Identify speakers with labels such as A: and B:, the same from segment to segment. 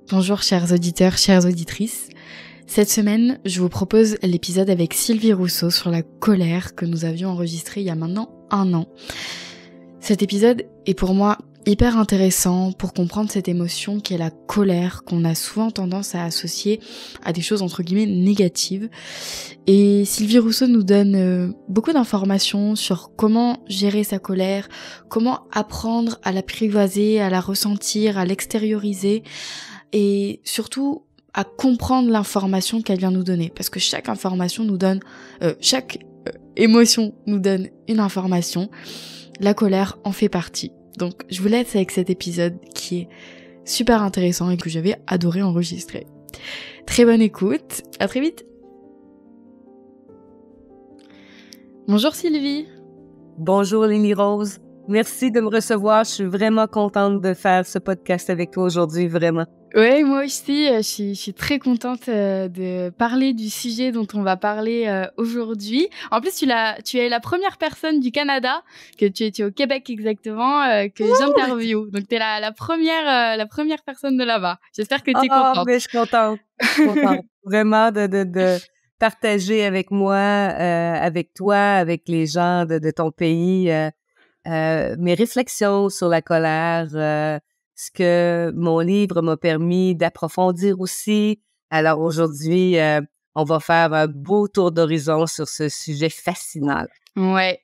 A: Bonjour chers auditeurs, chères auditrices. Cette semaine, je vous propose l'épisode avec Sylvie Rousseau sur la colère que nous avions enregistré il y a maintenant 1 an. Cet épisode est pour moi hyper intéressant pour comprendre cette émotion qui est la colère, qu'on a souvent tendance à associer à des choses entre guillemets négatives. Et Sylvie Rousseau nous donne beaucoup d'informations sur comment gérer sa colère, comment apprendre à l'apprivoiser, à la ressentir, à l'extérioriser et surtout à comprendre l'information qu'elle vient nous donner. Parce que chaque information nous donne, chaque émotion nous donne une information. La colère en fait partie. Donc je vous laisse avec cet épisode qui est super intéressant et que j'avais adoré enregistrer. Très bonne écoute, à très vite. Bonjour Sylvie.
B: Bonjour Lénie Rose, merci de me recevoir, je suis vraiment contente de faire ce podcast avec toi aujourd'hui, vraiment.
A: Oui, moi aussi, je suis très contente de parler du sujet dont on va parler aujourd'hui. En plus, tu es la première personne du Canada, que tu étais au Québec exactement, que j'interviewe. Donc, tu es la première personne de là-bas. J'espère que tu es contente.
B: Mais je suis contente. Vraiment de partager avec moi, avec toi, avec les gens de ton pays, mes réflexions sur la colère, ce que mon livre m'a permis d'approfondir aussi. Alors aujourd'hui, on va faire un beau tour d'horizon sur ce sujet fascinant.
A: Ouais.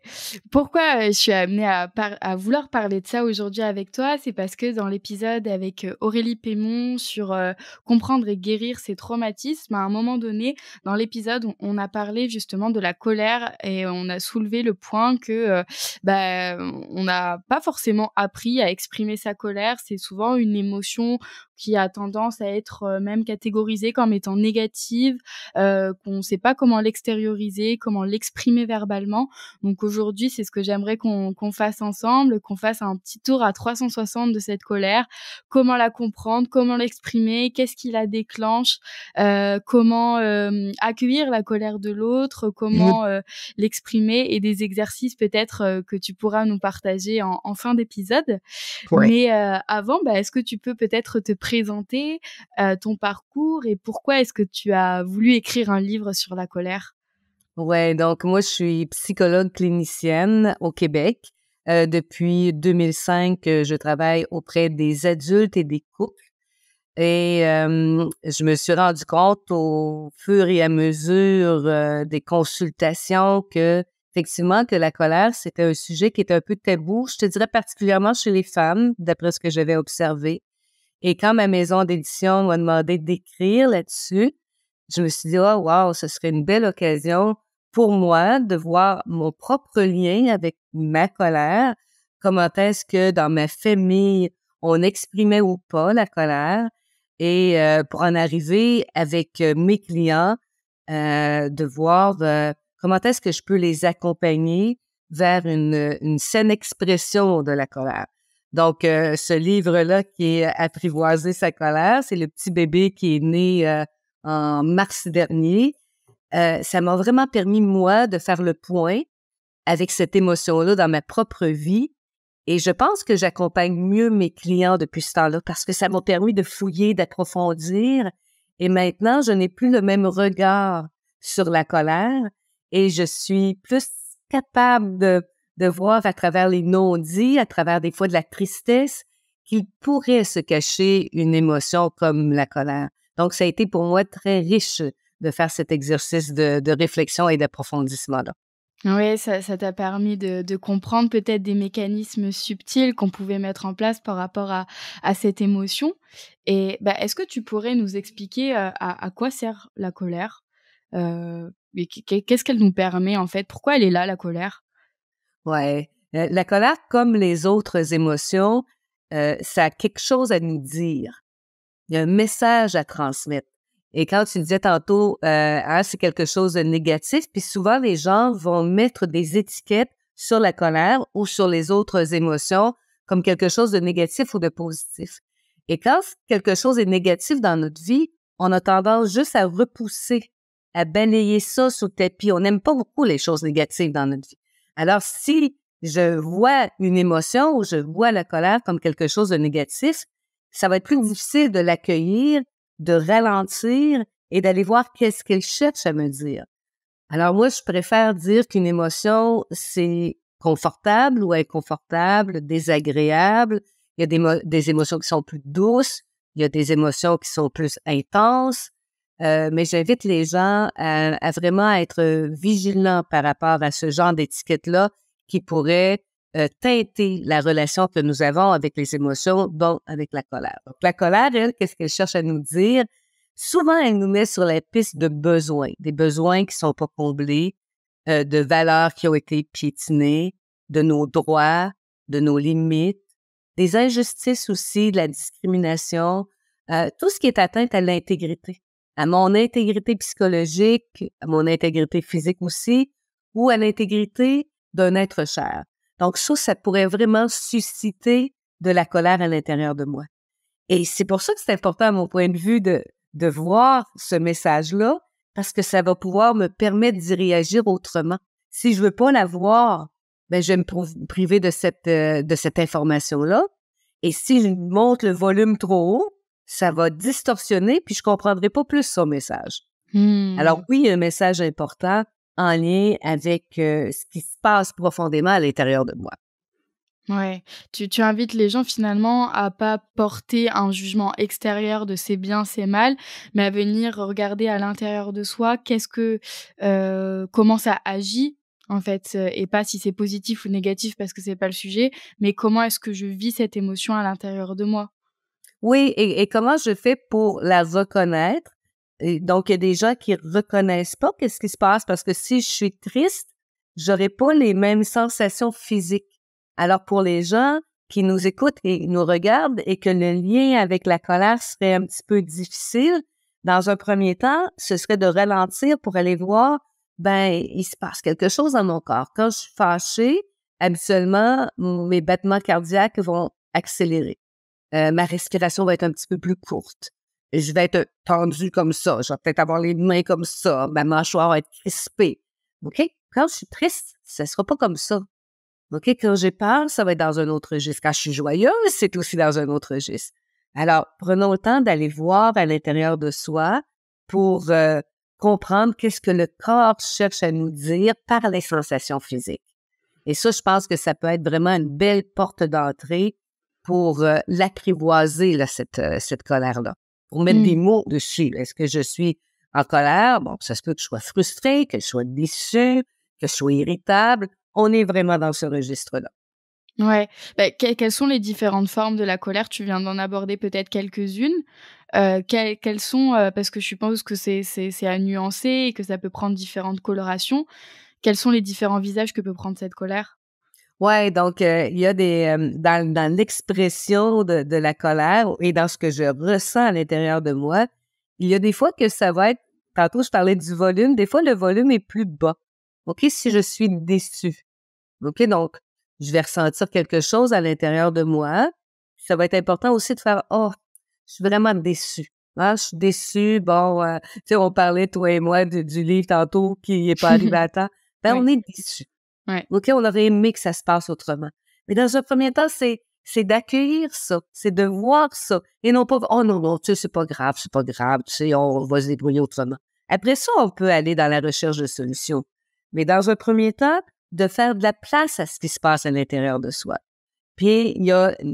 A: Pourquoi je suis amenée à vouloir parler de ça aujourd'hui avec toi, c'est parce que dans l'épisode avec Aurélie Pémon sur comprendre et guérir ses traumatismes, à un moment donné, dans l'épisode, on a parlé justement de la colère et on a soulevé le point que on n'a pas forcément appris à exprimer sa colère. C'est souvent une émotion qui a tendance à être même catégorisée comme étant négative, qu'on ne sait pas comment l'extérioriser, comment l'exprimer verbalement. Donc aujourd'hui, c'est ce que j'aimerais qu'on fasse ensemble, qu'on fasse un petit tour à 360 de cette colère, comment la comprendre, comment l'exprimer, qu'est-ce qui la déclenche, comment accueillir la colère de l'autre, comment l'exprimer et des exercices peut-être que tu pourras nous partager en fin d'épisode. Ouais. Mais avant, est-ce que tu peux peut-être te présenter ton parcours et pourquoi est-ce que tu as voulu écrire un livre sur la colère?
B: Ouais, donc moi, je suis psychologue clinicienne au Québec. Depuis 2005, je travaille auprès des adultes et des couples. Et je me suis rendu compte au fur et à mesure des consultations que, effectivement, que la colère, c'était un sujet qui était un peu tabou, je te dirais particulièrement chez les femmes, d'après ce que j'avais observé. Et quand ma maison d'édition m'a demandé d'écrire là-dessus, je me suis dit, oh wow, ce serait une belle occasion pour moi de voir mon propre lien avec ma colère, comment est-ce que dans ma famille, on exprimait ou pas la colère, et pour en arriver avec mes clients, de voir comment est-ce que je peux les accompagner vers une saine expression de la colère. Donc, ce livre-là qui est Apprivoiser sa colère, c'est le petit bébé qui est né en mars dernier. Ça m'a vraiment permis, moi, de faire le point avec cette émotion-là dans ma propre vie. Et je pense que j'accompagne mieux mes clients depuis ce temps-là parce que ça m'a permis de fouiller, d'approfondir. Et maintenant, je n'ai plus le même regard sur la colère et je suis plus capable de voir à travers les non-dits, à travers des fois de la tristesse, qu'il pourrait se cacher une émotion comme la colère. Donc, ça a été pour moi très riche de faire cet exercice de réflexion et d'approfondissement-là.
A: Oui, ça t'a permis de comprendre peut-être des mécanismes subtils qu'on pouvait mettre en place par rapport à cette émotion. Et est-ce que tu pourrais nous expliquer à quoi sert la colère? Et qu'est-ce qu'elle nous permet en fait? Pourquoi elle est là, la colère?
B: Ouais, la colère, comme les autres émotions, ça a quelque chose à nous dire. Il y a un message à transmettre. Et quand tu disais tantôt, c'est quelque chose de négatif, puis souvent les gens vont mettre des étiquettes sur la colère ou sur les autres émotions comme quelque chose de négatif ou de positif. Et quand quelque chose est négatif dans notre vie, on a tendance juste à repousser, à balayer ça sous le tapis. On n'aime pas beaucoup les choses négatives dans notre vie. Alors, si je vois une émotion ou je vois la colère comme quelque chose de négatif, ça va être plus difficile de l'accueillir, de ralentir et d'aller voir qu'est-ce qu'elle cherche à me dire. Alors moi, je préfère dire qu'une émotion, c'est confortable ou inconfortable, désagréable. Il y a des émotions qui sont plus douces, il y a des émotions qui sont plus intenses, mais j'invite les gens à vraiment être vigilants par rapport à ce genre d'étiquette-là qui pourrait teinter la relation que nous avons avec les émotions, donc avec la colère. Donc la colère, elle, qu'est-ce qu'elle cherche à nous dire? Souvent, elle nous met sur la piste de besoins, des besoins qui sont pas comblés, de valeurs qui ont été piétinées, de nos droits, de nos limites, des injustices aussi, de la discrimination, tout ce qui est atteinte à l'intégrité, à mon intégrité psychologique, à mon intégrité physique aussi, ou à l'intégrité d'un être cher. Donc ça pourrait vraiment susciter de la colère à l'intérieur de moi. Et c'est pour ça que c'est important, à mon point de vue, de voir ce message-là, parce que ça va pouvoir me permettre d'y réagir autrement. Si je veux pas la voir, ben je vais me priver de cette information-là. Et si je monte le volume trop haut, ça va distorsionner, puis je comprendrai pas plus son message. Alors oui, il y a un message important en lien avec ce qui se passe profondément à l'intérieur de moi.
A: Ouais, tu invites les gens finalement à pas porter un jugement extérieur de c'est bien, c'est mal, mais à venir regarder à l'intérieur de soi comment ça agit en fait, et pas si c'est positif ou négatif parce que c'est pas le sujet, mais comment est-ce que je vis cette émotion à l'intérieur de moi?
B: Oui, et comment je fais pour la reconnaître? Et donc, il y a des gens qui reconnaissent pas qu'est-ce qui se passe parce que si je suis triste, j'aurai pas les mêmes sensations physiques. Alors, pour les gens qui nous écoutent et nous regardent et que le lien avec la colère serait un petit peu difficile, dans un premier temps, ce serait de ralentir pour aller voir, ben, il se passe quelque chose dans mon corps. Quand je suis fâchée, habituellement, mes battements cardiaques vont accélérer. Ma respiration va être un petit peu plus courte. Je vais être tendue comme ça. Je vais peut-être avoir les mains comme ça. Ma mâchoire va être crispée. OK? Quand je suis triste, ça sera pas comme ça. OK? Quand j'ai peur, ça va être dans un autre registre. Quand je suis joyeuse, c'est aussi dans un autre registre. Alors, prenons le temps d'aller voir à l'intérieur de soi pour comprendre qu'est-ce que le corps cherche à nous dire par les sensations physiques. Et ça, je pense que ça peut être vraiment une belle porte d'entrée pour l'apprivoiser, là, cette colère-là, pour mettre des mots dessus. Est-ce que je suis en colère? Bon, ça se peut que je sois frustrée, que je sois déçue, que je sois irritable. On est vraiment dans ce registre-là.
A: Ouais. Quelles sont les différentes formes de la colère? Tu viens d'en aborder peut-être quelques-unes. Quelles sont, parce que je pense que c'est à nuancer et que ça peut prendre différentes colorations. Quels sont les différents visages que peut prendre cette colère?
B: Ouais, donc il y a dans l'expression de la colère et dans ce que je ressens à l'intérieur de moi, il y a des fois que ça va être, tantôt je parlais du volume, des fois le volume est plus bas. OK, si je suis déçue. OK, donc je vais ressentir quelque chose à l'intérieur de moi. Ça va être important aussi de faire, oh, je suis vraiment déçue. Ah, je suis déçue. Bon, tu sais, on parlait, toi et moi, du livre tantôt qui n'est pas arrivé à temps. Ben, on
A: Oui.
B: est déçus.
A: Ouais.
B: OK, on aurait aimé que ça se passe autrement. Mais dans un premier temps, c'est d'accueillir ça, c'est de voir ça et non pas, oh non, non, tu sais, c'est pas grave, tu sais, on va se débrouiller autrement. Après ça, on peut aller dans la recherche de solutions. Mais dans un premier temps, de faire de la place à ce qui se passe à l'intérieur de soi. Puis,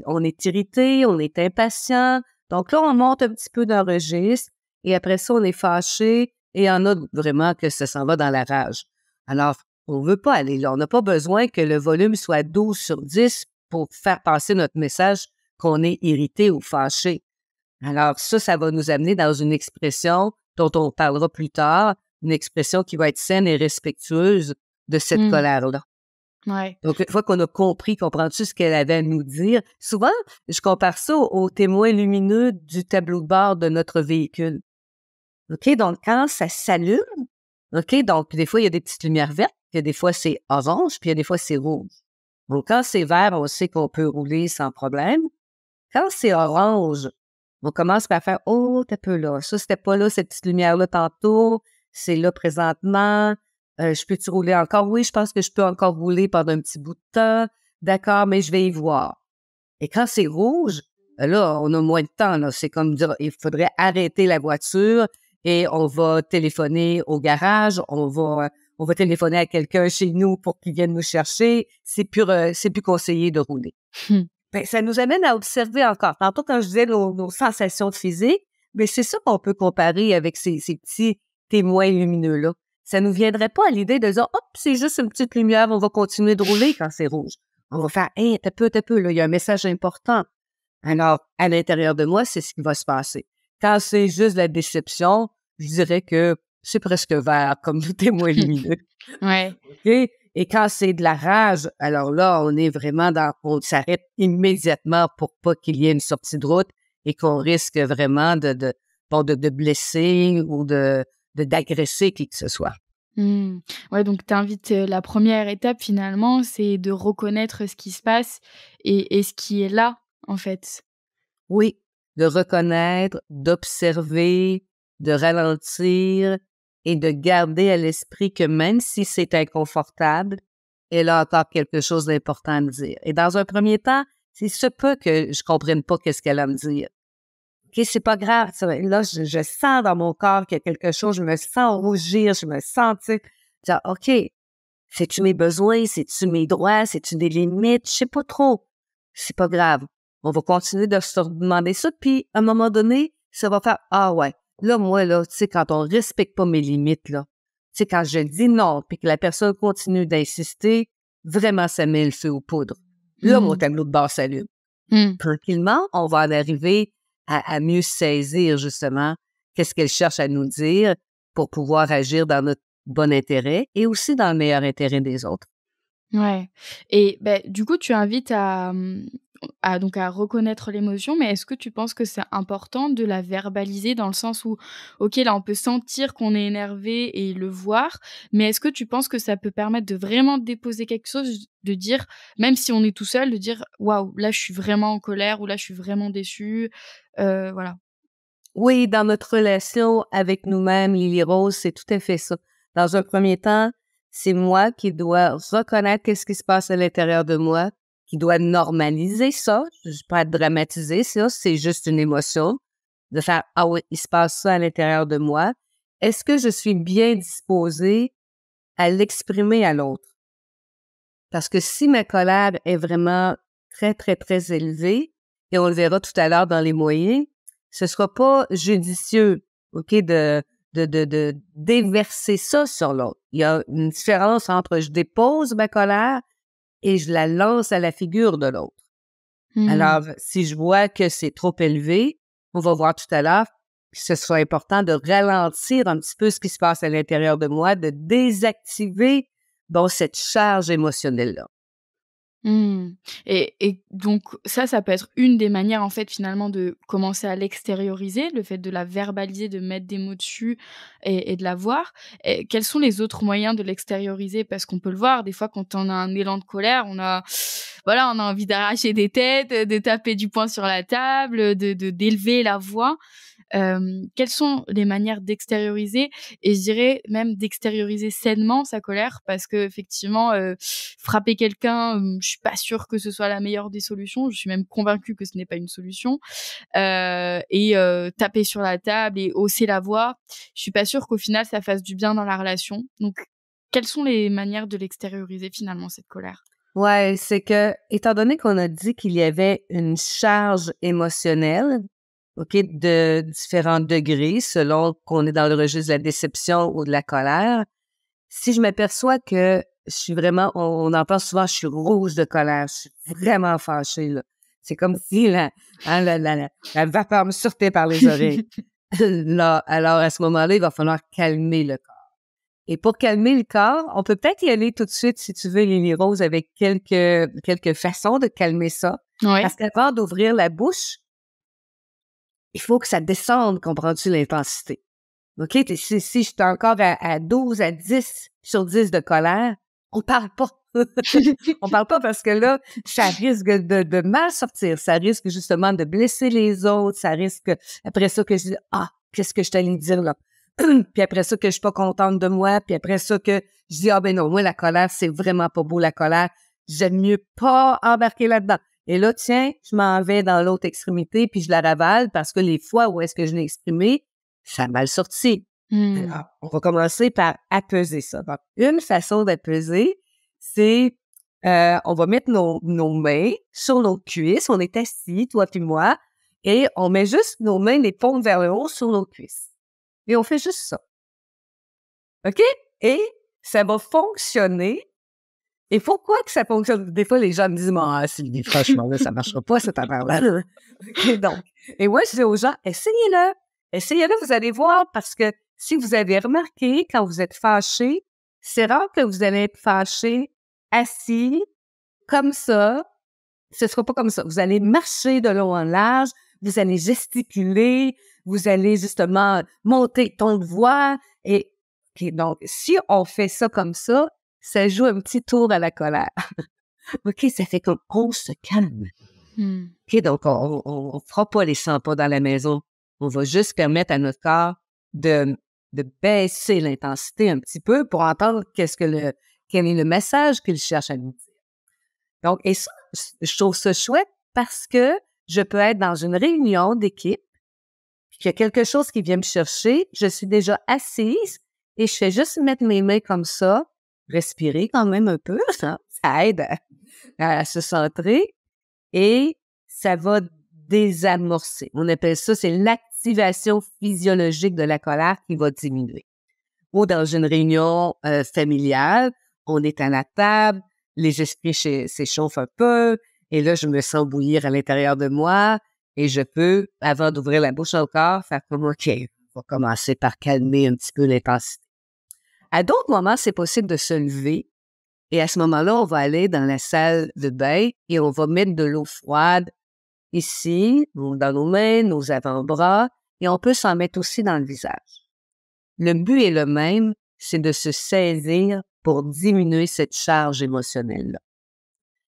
B: on est irrité, on est impatient. Donc là, on monte un petit peu d'un registre et après ça, on est fâché et il y en a vraiment que ça s'en va dans la rage. Alors, on veut pas aller là. On n'a pas besoin que le volume soit 12/10 pour faire passer notre message qu'on est irrité ou fâché. Alors ça va nous amener dans une expression dont on parlera plus tard, une expression qui va être saine et respectueuse de cette colère-là.
A: Ouais.
B: Donc, une fois qu'on a compris, comprends-tu ce qu'elle avait à nous dire? Souvent, je compare ça au témoin lumineux du tableau de bord de notre véhicule. OK? Donc, quand ça s'allume, OK? Donc, des fois, il y a des petites lumières vertes, puis des fois, c'est orange, puis il y a des fois, c'est rouge. Donc, quand c'est vert, on sait qu'on peut rouler sans problème. Quand c'est orange, on commence par faire, oh, t'as peu là. Ça, c'était pas là, cette petite lumière-là tantôt. C'est là présentement. Je peux-tu rouler encore? Oui, je pense que je peux encore rouler pendant un petit bout de temps. D'accord, mais je vais y voir. Et quand c'est rouge, Là, on a moins de temps, là. C'est comme dire, il faudrait arrêter la voiture et on va téléphoner au garage, on va téléphoner à quelqu'un chez nous pour qu'il vienne nous chercher. C'est plus conseillé de rouler. Ben, ça nous amène à observer encore. Tantôt, quand je disais nos sensations physiques, mais c'est ça qu'on peut comparer avec ces petits témoins lumineux-là. Ça nous viendrait pas à l'idée de dire, hop, c'est juste une petite lumière, on va continuer de rouler quand c'est rouge. On va faire, hey, t'as peu, là, il y a un message important. Alors, à l'intérieur de moi, c'est ce qui va se passer. Quand c'est juste la déception, je dirais que c'est presque vert, comme témoin lumineux.
A: Ouais.
B: OK? Et quand c'est de la rage, alors là, on est vraiment on s'arrête immédiatement pour pas qu'il y ait une sortie de route et qu'on risque vraiment de blesser ou d'agresser qui que ce soit.
A: Ouais, donc tu invites, la première étape finalement, c'est de reconnaître ce qui se passe et ce qui est là, en fait.
B: Oui, de reconnaître, d'observer, de ralentir et de garder à l'esprit que même si c'est inconfortable, elle a encore quelque chose d'important à me dire. Et dans un premier temps, c'est se peut que je comprenne pas qu'est-ce qu'elle a à me dire. OK, c'est pas grave. Là, je sens dans mon corps qu'il y a quelque chose, je me sens rougir, je me sens, tu sais, dire, OK, c'est-tu mes besoins, c'est-tu mes droits, c'est-tu des limites, je sais pas trop. C'est pas grave. On va continuer de se demander ça, puis à un moment donné, ça va faire, ah ouais, là, moi, là, tu sais, quand on respecte pas mes limites, là, tu sais, quand je dis non, puis que la personne continue d'insister, vraiment, ça met le feu aux poudres. Là, mon tableau de bord s'allume. Tranquillement, on va en arriver à mieux saisir, justement, qu'est-ce qu'elle cherche à nous dire pour pouvoir agir dans notre bon intérêt et aussi dans le meilleur intérêt des autres.
A: Ouais et beh, du coup, tu invites à donc à reconnaître l'émotion, mais est-ce que tu penses que c'est important de la verbaliser dans le sens où, OK, là, on peut sentir qu'on est énervé et le voir, mais est-ce que tu penses que ça peut permettre de vraiment déposer quelque chose, de dire, même si on est tout seul, de dire: «Waouh, là, je suis vraiment en colère» ou «Là, je suis vraiment déçu», voilà?
B: Oui, dans notre relation avec nous-mêmes, Lily Rose, c'est tout à fait ça. Dans un premier temps, c'est moi qui dois reconnaître qu'est-ce qui se passe à l'intérieur de moi, qui dois normaliser ça. Je ne vais pas dramatiser ça, c'est juste une émotion. De faire, ah oui, il se passe ça à l'intérieur de moi. Est-ce que je suis bien disposée à l'exprimer à l'autre? Parce que si ma colère est vraiment très, très, très élevée, et on le verra tout à l'heure dans les moyens, ce sera pas judicieux, OK, de déverser ça sur l'autre. Il y a une différence entre je dépose ma colère et je la lance à la figure de l'autre. Alors, si je vois que c'est trop élevé, on va voir tout à l'heure, ce sera important de ralentir un petit peu ce qui se passe à l'intérieur de moi, de désactiver, cette charge émotionnelle-là.
A: Mmh et donc ça peut être une des manières, en fait, finalement, de commencer à l'extérioriser, le fait de la verbaliser, de mettre des mots dessus et de la voir. Et quels sont les autres moyens de l'extérioriser? Parce qu'on peut le voir, des fois, quand on a un élan de colère, voilà, on a envie d'arracher des têtes, de taper du poing sur la table, d'élever la voix. Quelles sont les manières d'extérioriser et je dirais même d'extérioriser sainement sa colère parce qu'effectivement, frapper quelqu'un, je suis pas sûre que ce soit la meilleure des solutions. Je suis même convaincue que ce n'est pas une solution, taper sur la table et hausser la voix, je suis pas sûre qu'au final ça fasse du bien dans la relation. Donc quelles sont les manières de l'extérioriser finalement cette colère?
B: Ouais, c'est que, étant donné qu'on a dit qu'il y avait une charge émotionnelle, OK, de différents degrés selon qu'on est dans le registre de la déception ou de la colère, si je m'aperçois que je suis vraiment, on entend souvent, je suis rouge de colère, je suis vraiment fâchée, là. C'est comme si la vapeur me sortait par les oreilles. Là, alors à ce moment-là, il va falloir calmer le corps. Et pour calmer le corps, on peut peut-être y aller tout de suite, si tu veux, Lily Rose, avec quelques façons de calmer ça.
A: Ouais.
B: Parce qu'avant d'ouvrir la bouche, il faut que ça descende, comprends-tu, l'intensité. OK? Si je suis encore à 12, à 10 sur 10 de colère, on parle pas. On parle pas parce que là, ça risque de mal sortir. Ça risque justement de blesser les autres. Ça risque, après ça, que je dis, ah, qu'est-ce que je t'allais dire là? Puis après ça, que je suis pas contente de moi. Puis après ça, que je dis, ah ben non, moi, la colère, c'est vraiment pas beau, la colère. J'aime mieux pas embarquer là-dedans. Et là, tiens, je m'en vais dans l'autre extrémité, puis je la ravale parce que les fois où est-ce que je l'ai exprimé, ça a mal sorti. Alors, on va commencer par apaiser ça. Donc, une façon d'apaiser, c'est on va mettre nos mains sur nos cuisses. On est assis, toi puis moi, et on met juste nos mains, les paumes vers le haut sur nos cuisses. Et on fait juste ça. OK? Et ça va fonctionner. Et pourquoi que ça fonctionne? Des fois, les gens me disent, Sylvie, franchement, là, ça marchera pas, cette affaire-là. OK, donc. Et moi, je dis aux gens, essayez-le. Essayez-le, vous allez voir, parce que si vous avez remarqué, quand vous êtes fâché, c'est rare que vous allez être fâché, assis, comme ça. Ce sera pas comme ça. Vous allez marcher de long en large, vous allez gesticuler, vous allez justement monter le ton de voix. Et OK, donc, si on fait ça comme ça joue un petit tour à la colère. OK, ça fait comme on se calme. OK, donc on fera pas les 100 pas dans la maison. On va juste permettre à notre corps de baisser l'intensité un petit peu pour entendre quel est le message qu'il cherche à nous dire. Donc, et ça, je trouve ça chouette parce que je peux être dans une réunion d'équipe, puis qu'il y a quelque chose qui vient me chercher, je suis déjà assise et je fais juste mettre mes mains comme ça, respirer quand même un peu, ça aide à se centrer et ça va désamorcer. On appelle ça, c'est l'activation physiologique de la colère qui va diminuer. Ou dans une réunion familiale, on est à la table, les esprits s'échauffent un peu, et là, je me sens bouillir à l'intérieur de moi, et je peux, avant d'ouvrir la bouche encore, faire comme, OK, on va commencer par calmer un petit peu l'intensité. À d'autres moments, c'est possible de se lever, et à ce moment-là, on va aller dans la salle de bain, et on va mettre de l'eau froide ici, dans nos mains, nos avant-bras, et on peut s'en mettre aussi dans le visage. Le but est le même, c'est de se saisir pour diminuer cette charge émotionnelle-là.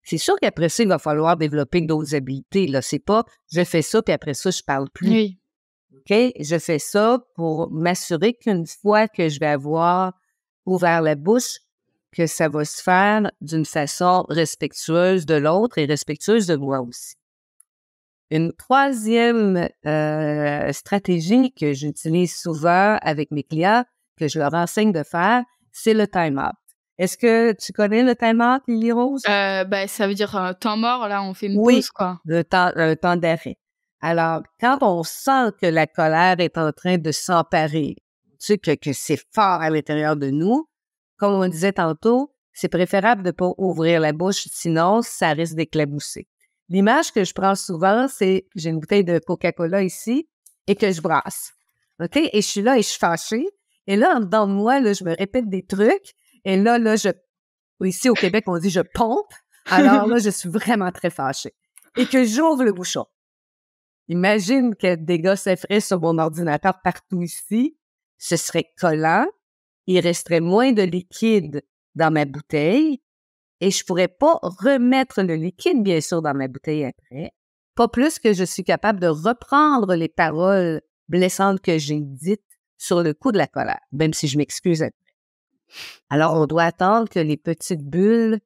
B: C'est sûr qu'après ça, il va falloir développer d'autres habiletés. Là, c'est pas « je fais ça, puis après ça, je parle plus
A: Oui. ».
B: OK? Je fais ça pour m'assurer qu'une fois que je vais avoir ouvert la bouche, que ça va se faire d'une façon respectueuse de l'autre et respectueuse de moi aussi. Une troisième stratégie que j'utilise souvent avec mes clients, que je leur enseigne de faire, c'est le time-out. Est-ce que tu connais le time-out, Lily Rose?
A: Ça veut dire temps mort, là, on fait une
B: Oui,
A: pause, quoi.
B: un temps d'arrêt. Alors, quand on sent que la colère est en train de s'emparer, tu sais, que c'est fort à l'intérieur de nous, comme on disait tantôt, c'est préférable de ne pas ouvrir la bouche, sinon ça risque d'éclabousser. L'image que je prends souvent, c'est j'ai une bouteille de Coca-Cola ici et que je brasse. OK? Et je suis là et je suis fâchée. Et là, en dedans de moi, là, je me répète des trucs. Et là, ici au Québec, on dit je pompe. Alors là, je suis vraiment très fâchée. Et que j'ouvre le bouchon. Imagine que des dégâts se feraient sur mon ordinateur partout ici. Ce serait collant. Il resterait moins de liquide dans ma bouteille. Et je pourrais pas remettre le liquide, bien sûr, dans ma bouteille après. Pas plus que je suis capable de reprendre les paroles blessantes que j'ai dites sur le coup de la colère, même si je m'excuse après. Alors, on doit attendre que les petites bulles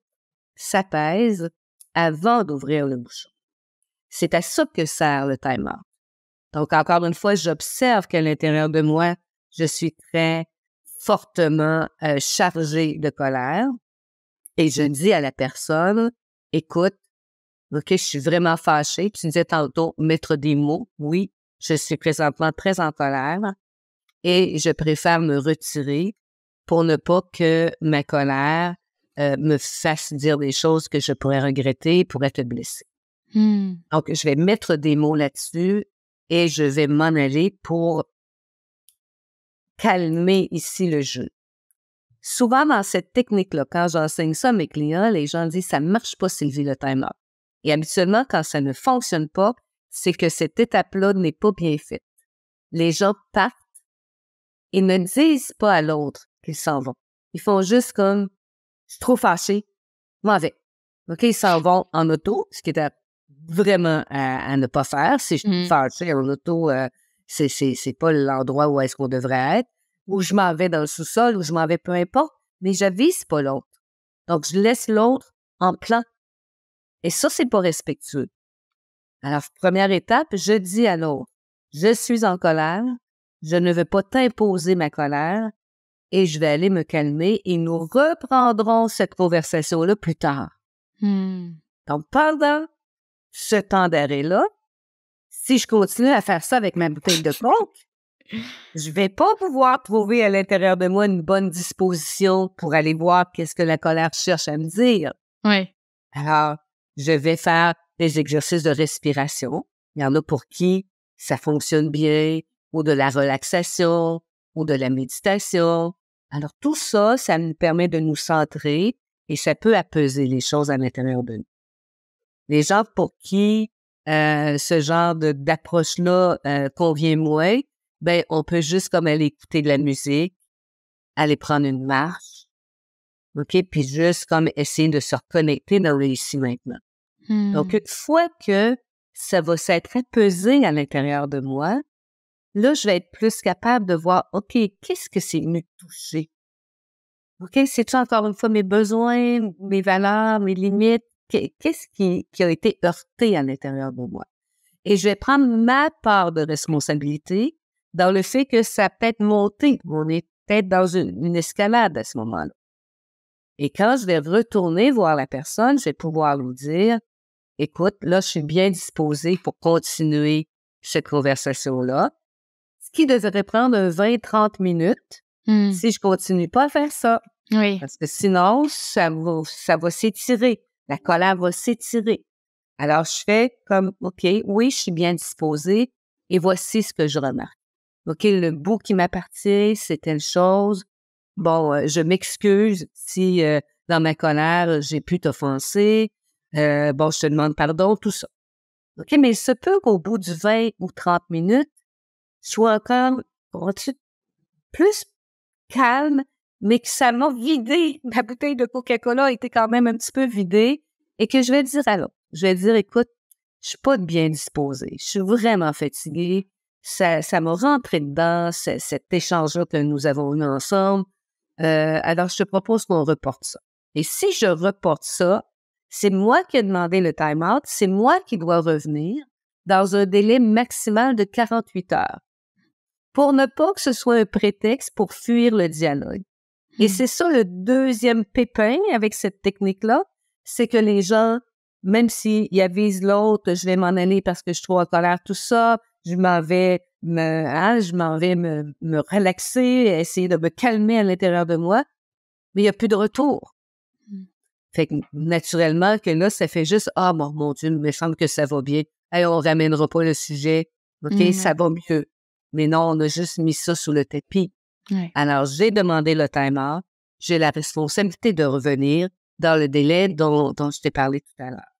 B: s'apaisent avant d'ouvrir le bouchon. C'est à ça que sert le time-out. Donc, encore une fois, j'observe qu'à l'intérieur de moi, je suis très fortement chargée de colère. Et je dis à la personne, écoute, OK, je suis vraiment fâchée. Tu disais tantôt, mettre des mots. Oui, je suis présentement très en colère et je préfère me retirer pour ne pas que ma colère me fasse dire des choses que je pourrais regretter, pourrais te blesser. Donc, je vais mettre des mots là-dessus et je vais m'en aller pour calmer ici le jeu. Souvent, dans cette technique-là, quand j'enseigne ça à mes clients, les gens disent « ça ne marche pas, Sylvie, le time-out ». Et habituellement, quand ça ne fonctionne pas, c'est que cette étape-là n'est pas bien faite. Les gens partent et ne disent pas à l'autre qu'ils s'en vont. Ils font juste comme « je suis trop fâchée, m'en vais ». OK, ils s'en vont en auto, ce qui est vraiment à ne pas faire. Si je suis fâchée en auto, c'est pas l'endroit où est-ce qu'on devrait être. Ou je m'en vais dans le sous-sol, ou je m'en vais, peu importe, mais j'avise pas l'autre. Donc, je laisse l'autre en plan. Et ça, c'est pas respectueux. Alors, première étape, je dis à l'autre, je suis en colère, je ne veux pas t'imposer ma colère et je vais aller me calmer et nous reprendrons cette conversation-là plus tard. Donc, pendant ce temps d'arrêt-là, si je continue à faire ça avec ma bouteille de coke, je vais pas pouvoir trouver à l'intérieur de moi une bonne disposition pour aller voir qu'est-ce que la colère cherche à me dire.
A: Ouais.
B: Alors, je vais faire des exercices de respiration. Il y en a pour qui ça fonctionne bien, ou de la relaxation, ou de la méditation. Alors, tout ça, ça nous permet de nous centrer et ça peut apaiser les choses à l'intérieur de nous. Les gens pour qui ce genre d'approche-là convient moins, ben on peut juste comme aller écouter de la musique, aller prendre une marche, OK? Puis juste comme essayer de se reconnecter dans le ici maintenant. Donc, une fois que ça va s'être apaisé à l'intérieur de moi, là, je vais être plus capable de voir, OK, qu'est-ce que c'est venu toucher? OK, c'est-tu encore une fois mes besoins, mes valeurs, mes limites? Qu'est-ce qui a été heurté à l'intérieur de moi? Et je vais prendre ma part de responsabilité dans le fait que ça peut être monté. On est peut-être dans une escalade à ce moment-là. Et quand je vais retourner voir la personne, je vais pouvoir lui dire, écoute, là, je suis bien disposée pour continuer cette conversation-là. Ce qui devrait prendre 20-30 minutes si je continue pas à faire ça.
A: Oui.
B: Parce que sinon, ça va s'étirer. La colère va s'étirer. Alors, je fais comme, OK, oui, je suis bien disposée et voici ce que je remarque. OK, le bout qui m'appartient, c'est telle chose. Bon, je m'excuse si dans ma colère, j'ai pu t'offenser. Bon, je te demande pardon, tout ça. OK, mais il se peut qu'au bout du 20 ou 30 minutes, je sois encore plus calme, mais que ça m'a vidé. Ma bouteille de Coca-Cola a été quand même un petit peu vidée et que je vais dire à l'autre. Je vais dire, écoute, je suis pas bien disposée. Je suis vraiment fatiguée. Ça m'a rentré dedans, cet échange-là que nous avons eu ensemble. Alors, je te propose qu'on reporte ça. Et si je reporte ça, c'est moi qui ai demandé le time-out, c'est moi qui dois revenir dans un délai maximal de 48 heures pour ne pas que ce soit un prétexte pour fuir le dialogue. Et c'est ça le deuxième pépin avec cette technique-là, c'est que les gens, même s'ils avisent l'autre, je vais m'en aller parce que je suis trop en colère, tout ça, je m'en vais me relaxer, essayer de me calmer à l'intérieur de moi, mais il n'y a plus de retour. Fait que naturellement que là, ça fait juste « Ah, mon Dieu, il me semble que ça va bien. Hey, on ramènera pas le sujet. OK, ça va mieux. » Mais non, on a juste mis ça sous le tapis.
A: Ouais.
B: Alors, j'ai demandé le time-out. J'ai la responsabilité de revenir dans le délai dont je t'ai parlé tout à l'heure.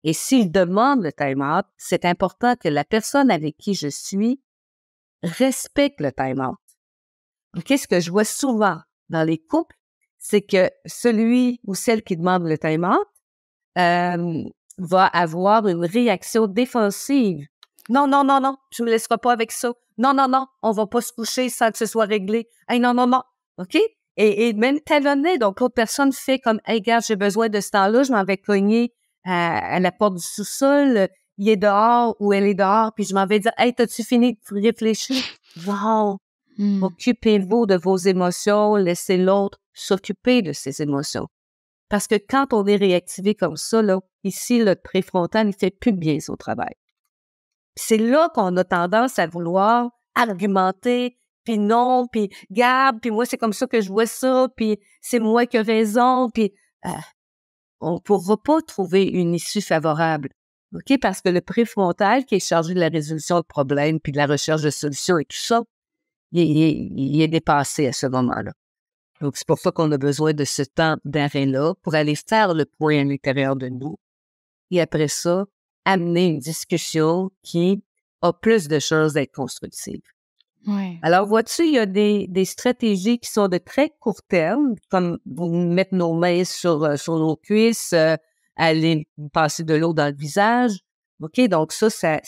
B: Et s'il demande le time-out, c'est important que la personne avec qui je suis respecte le time-out. OK, ce que je vois souvent dans les couples, c'est que celui ou celle qui demande le time-out va avoir une réaction défensive. Non, non, non, non, tu me laisseras pas avec ça. Non, non, non, on va pas se coucher sans que ce soit réglé. Hey, non, non, non. OK? Et même talonner, donc l'autre personne fait comme, hey, regarde, j'ai besoin de ce temps-là, je m'en vais cogner à la porte du sous-sol, il est dehors ou elle est dehors, puis je m'en vais dire, hey, t'as-tu fini de réfléchir? Wow! Occupez-vous de vos émotions, laissez l'autre s'occuper de ses émotions. Parce que quand on est réactivé comme ça, là, ici, le préfrontal, il fait plus bien son travail. C'est là qu'on a tendance à vouloir argumenter, puis non, puis garde, puis moi, c'est comme ça que je vois ça, puis c'est moi qui ai raison, puis on ne pourra pas trouver une issue favorable. OK? Parce que le préfrontal, qui est chargé de la résolution de problèmes, puis de la recherche de solutions et tout ça, il est dépassé à ce moment-là. Donc, c'est pour ça qu'on a besoin de ce temps d'arrêt-là pour aller faire le point à l'intérieur de nous. Et après ça, amener une discussion qui a plus de chances d'être constructive.
A: Ouais.
B: Alors, vois-tu, il y a des stratégies qui sont de très court terme, comme mettre nos mains sur nos cuisses, aller passer de l'eau dans le visage. OK? Donc, ça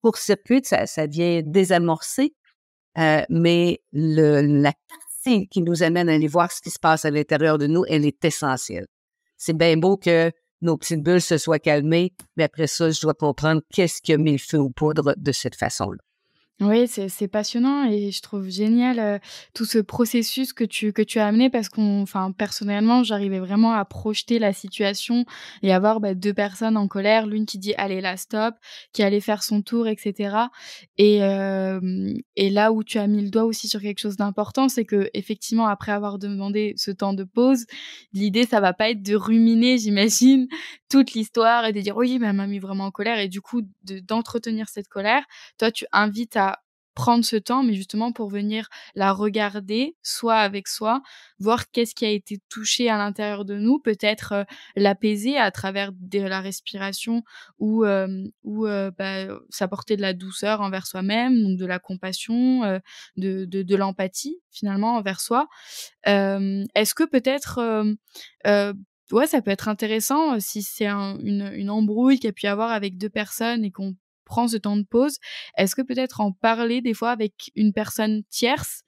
B: court-circuite, ça vient désamorcer. Mais la partie qui nous amène à aller voir ce qui se passe à l'intérieur de nous, elle est essentielle. C'est bien beau que nos petites bulles se soient calmées, mais après ça, je dois comprendre qu'est-ce qui a mis le feu aux poudres de cette façon-là.
A: Oui, c'est passionnant et je trouve génial, tout ce processus que tu as amené parce personnellement, j'arrivais vraiment à projeter la situation et à voir, 2 personnes en colère, l'une qui dit: «Allez là, stop», qui allait faire son tour et cetera et là où tu as mis le doigt aussi sur quelque chose d'important, c'est qu'effectivement, après avoir demandé ce temps de pause, l'idée, ça va pas être de ruminer, j'imagine, toute l'histoire et de dire: «Oui, mais elle m'a mis vraiment en colère» et du coup, d'entretenir cette colère. Toi, tu invites à prendre ce temps, mais justement pour venir la regarder, soit avec soi, voir qu'est-ce qui a été touché à l'intérieur de nous, peut-être, l'apaiser à travers de la respiration ou s'apporter de la douceur envers soi-même, donc de la compassion, de l'empathie finalement envers soi. Est-ce que peut-être, ouais, ça peut être intéressant, si c'est une embrouille qu'il y a pu y avoir avec 2 personnes et qu'on prend ce temps de pause, est-ce que peut-être en parler des fois avec une personne tierce,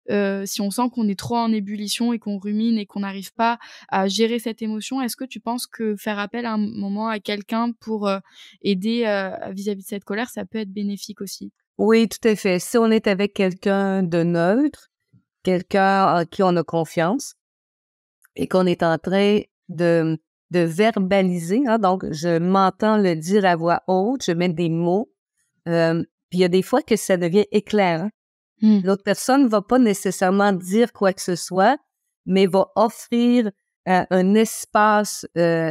A: si on sent qu'on est trop en ébullition et qu'on rumine et qu'on n'arrive pas à gérer cette émotion, est-ce que tu penses que faire appel à un moment à quelqu'un pour, aider, vis-à-vis de cette colère, ça peut être bénéfique aussi?
B: Oui, tout à fait. Si on est avec quelqu'un de neutre, quelqu'un en qui on a confiance et qu'on est en train de verbaliser, hein, donc je m'entends le dire à voix haute, je mets des mots, puis il y a des fois que ça devient éclairant.
A: Mmh.
B: L'autre personne va pas nécessairement dire quoi que ce soit, mais va offrir, un espace,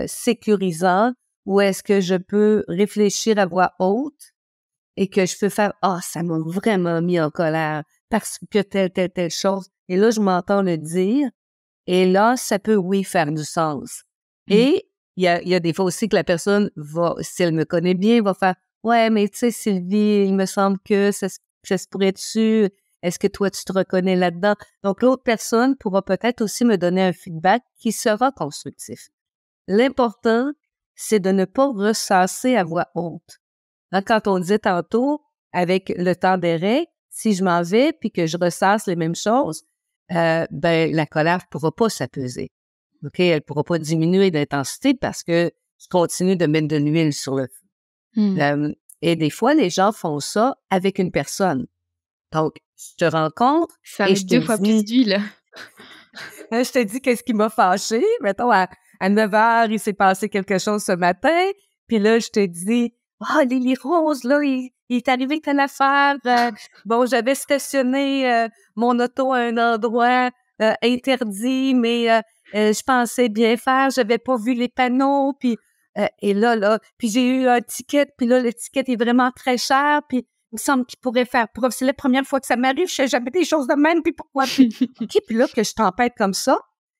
B: sécurisant où est-ce que je peux réfléchir à voix haute et que je peux faire: «Ah, ça m'a vraiment mis en colère parce que telle chose» et là, je m'entends le dire et là, ça peut, oui, faire du sens.
A: Mmh.
B: Et il y a des fois aussi que la personne va, si elle me connaît bien, va faire: «Ouais, mais tu sais, Sylvie, il me semble que ça se pourrait-tu? Est-ce que toi, tu te reconnais là-dedans?» Donc, l'autre personne pourra peut-être aussi me donner un feedback qui sera constructif. L'important, c'est de ne pas ressasser à voix haute. Hein, quand on disait tantôt, avec le temps d'arrêt, si je m'en vais puis que je ressasse les mêmes choses, la colère ne pourra pas s'apaiser. OK? Elle ne pourra pas diminuer d'intensité parce que je continue de mettre de l'huile sur le feu.
A: Mmh.
B: Et des fois, les gens font ça avec une personne. Donc, je te rencontre
A: Ça
B: et
A: met 2 fois plus d'huile.
B: je te dis qu'est-ce qui m'a fâchée. Mettons, à 9 heures, il s'est passé quelque chose ce matin. Puis là, je te dis: «Ah, Lily Rose, là, il est arrivé telle affaire. Bon, j'avais stationné mon auto à un endroit interdit, mais je pensais bien faire. J'avais pas vu les panneaux. Puis, et là, puis j'ai eu un ticket. Puis là, le ticket est vraiment très cher. Puis, il me semble qu'il pourrait faire preuve. C'est la première fois que ça m'arrive. Je fais jamais des choses de même. Puis pourquoi? Puis, OK, puis là, que je tempête comme ça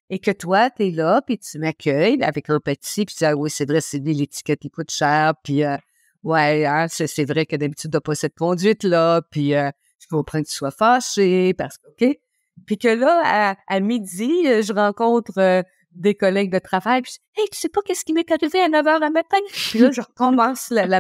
B: et que toi, t'es là, puis tu m'accueilles avec empathie, puis tu dis: «Ah oui, c'est vrai, c'est lui, l'étiquette, il coûte cher, puis ouais, hein, c'est vrai que d'habitude, t'as pas cette conduite-là, puis je comprends que tu sois fâché parce que» OK. Puis que là, à midi, je rencontre des collègues de travail, puis je dis: «Hey, tu sais pas qu'est-ce qui m'est arrivé à 9 heures le matin?» Puis là, je recommence le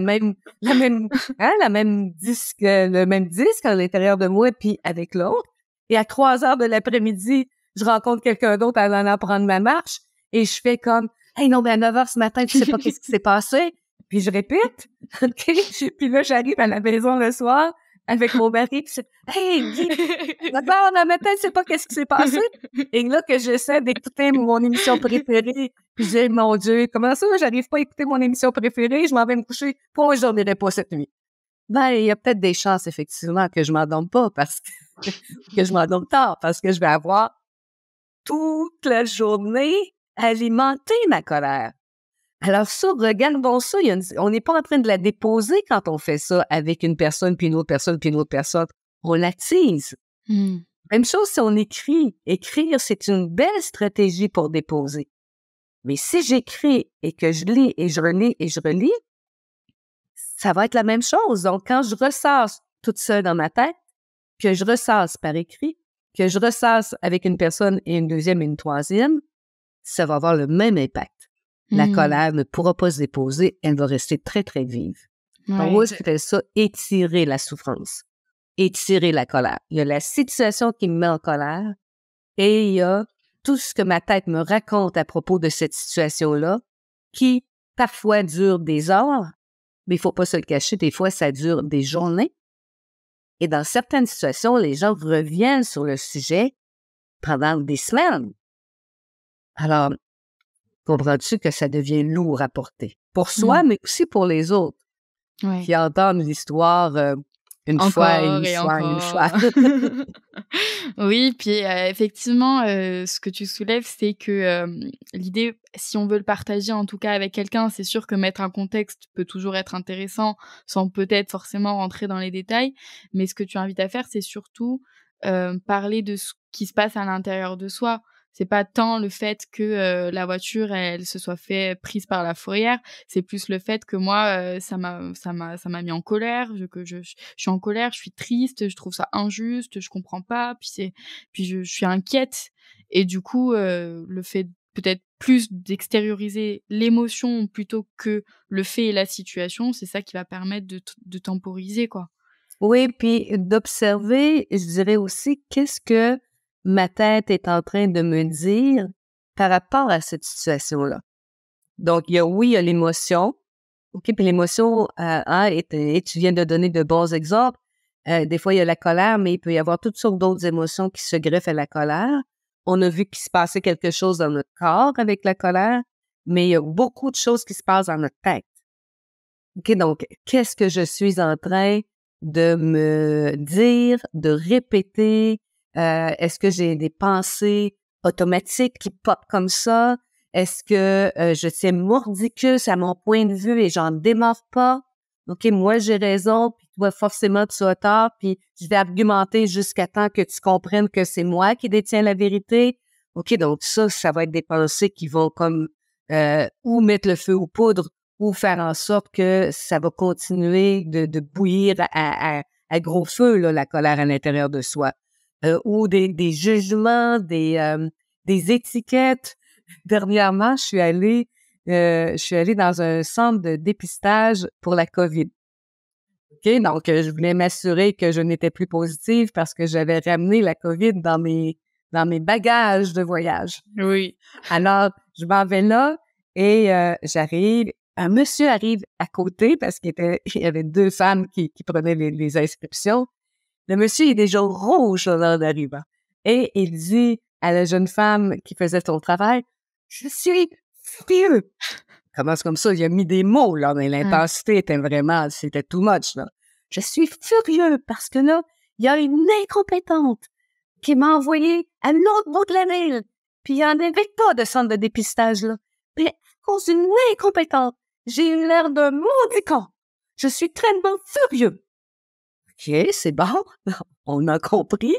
B: même disque à l'intérieur de moi, puis avec l'autre. Et à 3 heures de l'après-midi, je rencontre quelqu'un d'autre allant prendre ma marche et je fais comme: «Hey, non, mais à 9 heures ce matin, tu sais pas qu'est-ce qui s'est passé?» Puis je répète, OK? Puis là, j'arrive à la maison le soir avec mon mari, puis c'est: «Hey, Guy, 9 heures le matin, tu sais pas qu'est-ce qui s'est passé?» Et là, que j'essaie d'écouter mon émission préférée, puis je dis: «Mon Dieu, comment ça, j'arrive pas à écouter mon émission préférée? Je m'en vais me coucher. Pourquoi je dormirai pas cette nuit?» Ben, il y a peut-être des chances, effectivement, que je m'endorme pas parce que je m'endorme tard, parce que je vais avoir toute la journée alimenter ma colère. Alors ça, regardons ça, on n'est pas en train de la déposer quand on fait ça avec une personne, puis une autre personne, puis une autre personne. On l'attise.
A: Mmh.
B: Même chose si on écrit. Écrire, c'est une belle stratégie pour déposer. Mais si j'écris et que je lis et je relis et je relis, ça va être la même chose. Donc, quand je ressasse toute seule dans ma tête, que je ressasse par écrit, que je ressasse avec une personne et une deuxième et une troisième, ça va avoir le même impact. La
A: Mmh.
B: colère ne pourra pas se déposer, elle va rester très, très vive. Donc, moi,
A: Ouais.
B: j'appelle ça étirer la souffrance, étirer la colère. Il y a la situation qui me met en colère et il y a tout ce que ma tête me raconte à propos de cette situation-là qui parfois dure des heures, mais il faut pas se le cacher, des fois, ça dure des journées. Et dans certaines situations, les gens reviennent sur le sujet pendant des semaines. Alors, comprends-tu que ça devient lourd à porter? Pour soi, mais aussi pour les autres
A: Ouais.
B: qui entendent l'histoire une fois,
A: Encore et
B: une fois.
A: encore. Oui, puis, effectivement, ce que tu soulèves, c'est que, l'idée, si on veut le partager, en tout cas avec quelqu'un, c'est sûr que mettre un contexte peut toujours être intéressant, sans peut-être forcément rentrer dans les détails. Mais ce que tu invites à faire, c'est surtout, parler de ce qui se passe à l'intérieur de soi. C'est pas tant le fait que, la voiture, elle se soit fait prise par la fourrière, c'est plus le fait que moi, ça m'a mis en colère, que je suis en colère, je suis triste, je trouve ça injuste, je comprends pas, puis je suis inquiète et du coup, le fait peut-être plus d'extérioriser l'émotion plutôt que le fait et la situation, c'est ça qui va permettre de temporiser, quoi.
B: Oui, puis d'observer, je dirais aussi, qu'est-ce que ma tête est en train de me dire par rapport à cette situation-là. Donc, il y a l'émotion. OK, puis l'émotion, et tu viens de donner de bons exemples. Des fois, il y a la colère, mais il peut y avoir toutes sortes d'autres émotions qui se greffent à la colère. On a vu qu'il se passait quelque chose dans notre corps avec la colère, mais il y a beaucoup de choses qui se passent dans notre tête. OK, donc, qu'est-ce que je suis en train de me dire, de répéter? Est-ce que j'ai des pensées automatiques qui popent comme ça? Est-ce que je tiens mordicus à mon point de vue et j'en démarre pas? OK, moi, j'ai raison, puis toi, forcément, tu as tort, puis je vais argumenter jusqu'à temps que tu comprennes que c'est moi qui détiens la vérité. OK, donc ça va être des pensées qui vont comme ou mettre le feu aux poudres ou faire en sorte que ça va continuer de bouillir à gros feu, là, la colère à l'intérieur de soi. Ou des jugements, des étiquettes. Dernièrement, je suis allée dans un centre de dépistage pour la COVID. OK? Donc, je voulais m'assurer que je n'étais plus positive parce que j'avais ramené la COVID dans mes bagages de voyage.
A: Oui.
B: Alors, je m'en vais là et j'arrive. Un monsieur arrive à côté parce il y avait 2 femmes qui prenaient les inscriptions. Le monsieur est déjà rouge là, en arrivant et il dit à la jeune femme qui faisait son travail: «Je suis furieux». Commence comme ça, il a mis des mots là, mais l'intensité était vraiment, c'était too much là. «Je suis furieux parce que là, il y a une incompétente qui m'a envoyé à l'autre bout de la ville. Puis il n'y en avait pas de centre de dépistage, là. Mais à cause d'une incompétente, j'ai eu l'air d'un maudit con. Je suis tellement furieux. OK, c'est bon. On a compris.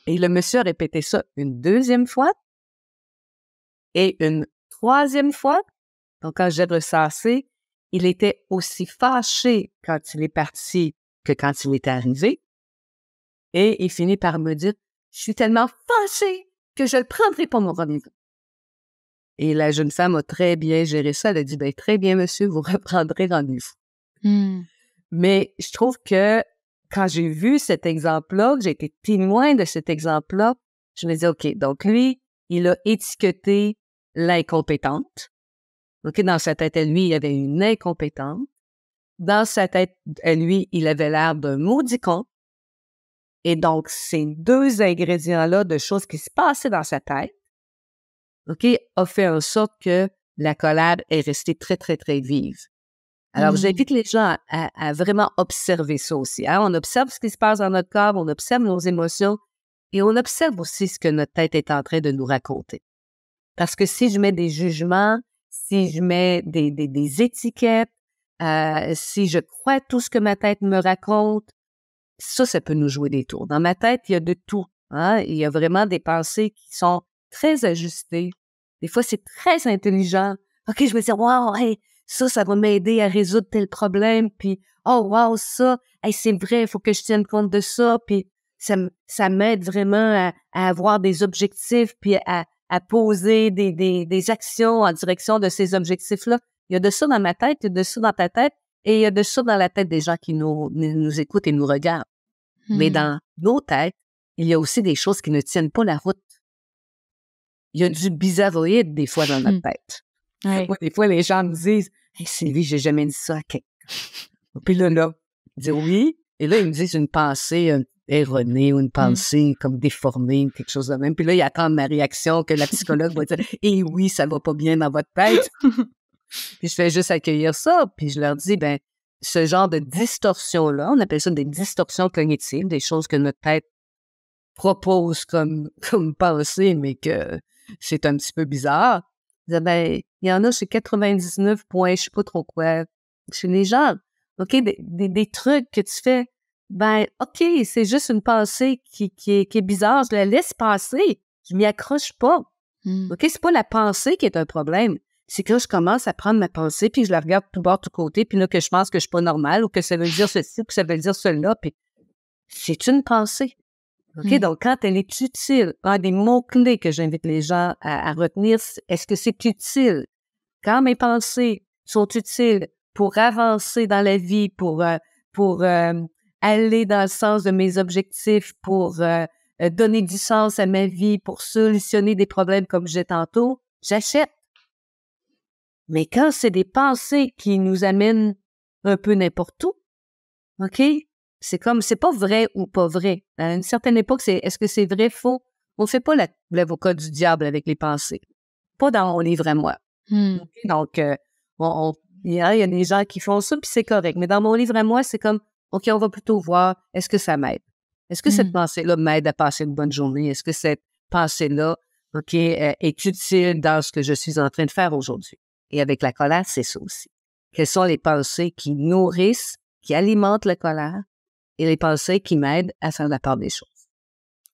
B: Et le monsieur a répété ça une deuxième fois et une troisième fois. Donc, quand j'ai ressassé, il était aussi fâché quand il est parti que quand il est arrivé. Et il finit par me dire: «Je suis tellement fâchée que je ne prendrai pas mon rendez-vous». Et la jeune femme a très bien géré ça. Elle a dit: «Ben, très bien, monsieur, vous reprendrez rendez-vous».
A: Mmh.
B: Mais je trouve que quand j'ai vu cet exemple-là, que j'ai été témoin de cet exemple-là, je me dis: «OK, donc lui, il a étiqueté l'incompétente». OK, dans sa tête à lui, il y avait une incompétente. Dans sa tête à lui, il avait l'air d'un maudit con. Et donc, ces 2 ingrédients-là de choses qui se passaient dans sa tête, OK, a fait en sorte que la colère est restée très, très, très vive. Alors, j'invite les gens à vraiment observer ça aussi. Hein? On observe ce qui se passe dans notre corps, on observe nos émotions et on observe aussi ce que notre tête est en train de nous raconter. Parce que si je mets des jugements, si je mets des étiquettes, si je crois tout ce que ma tête me raconte, ça peut nous jouer des tours. Dans ma tête, il y a de tout. Hein? Il y a vraiment des pensées qui sont très ajustées. Des fois, c'est très intelligent. OK, je me dis, wow, hey, ça va m'aider à résoudre tel problème. Puis, oh, wow, ça, hey, c'est vrai, il faut que je tienne compte de ça. Puis, ça m'aide vraiment à avoir des objectifs, puis à poser des actions en direction de ces objectifs-là. Il y a de ça dans ma tête, il y a de ça dans ta tête. Et il y a de ça dans la tête des gens qui nous écoutent et nous regardent. Mais dans nos têtes, il y a aussi des choses qui ne tiennent pas la route. Il y a du bizarroïde des fois dans notre tête.
A: Ouais.
B: Moi, des fois, les gens me disent « Hey, Sylvie, j'ai jamais dit ça à quelqu'un. » Puis là, ils disent « Oui. » Et là, ils me disent une pensée erronée ou une pensée comme déformée ou quelque chose de même. Puis là, ils attendent ma réaction que la psychologue va dire « Eh oui, ça va pas bien dans votre tête. » Puis je fais juste accueillir ça. Puis je leur dis « Ben, ce genre de distorsion-là, on appelle ça des distorsions cognitives, des choses que notre tête propose comme pensée, mais que c'est un petit peu bizarre. » Je dis, ben, il y en a chez 99 points, je sais pas trop quoi, chez les gens. OK, des trucs que tu fais, ben, OK, c'est juste une pensée qui est bizarre, je la laisse passer, je m'y accroche pas. OK, c'est pas la pensée qui est un problème, c'est que là, je commence à prendre ma pensée, puis je la regarde tout bord, tout côté, puis là, que je pense que je suis pas normale, ou que ça veut dire ceci, ou que ça veut dire cela, puis c'est une pensée. OK, donc quand elle est utile, un des mots-clés que j'invite les gens à retenir, est-ce que c'est utile? Quand mes pensées sont utiles pour avancer dans la vie, pour aller dans le sens de mes objectifs, pour donner du sens à ma vie, pour solutionner des problèmes comme j'ai tantôt, j'achète. Mais quand c'est des pensées qui nous amènent un peu n'importe où, OK? C'est comme, c'est pas vrai ou pas vrai. À une certaine époque, est-ce que c'est vrai, faux? On fait pas l'avocat du diable avec les pensées. Pas dans mon livre à moi. OK? Donc, il y a des gens qui font ça, puis c'est correct. Mais dans mon livre à moi, c'est comme, OK, on va plutôt voir, est-ce que ça m'aide? Est-ce que cette pensée-là m'aide à passer une bonne journée? Est-ce que cette pensée-là, OK, est utile dans ce que je suis en train de faire aujourd'hui? Et avec la colère, c'est ça aussi. Quelles sont les pensées qui nourrissent, qui alimentent la colère et les pensées qui m'aident à faire la part des choses?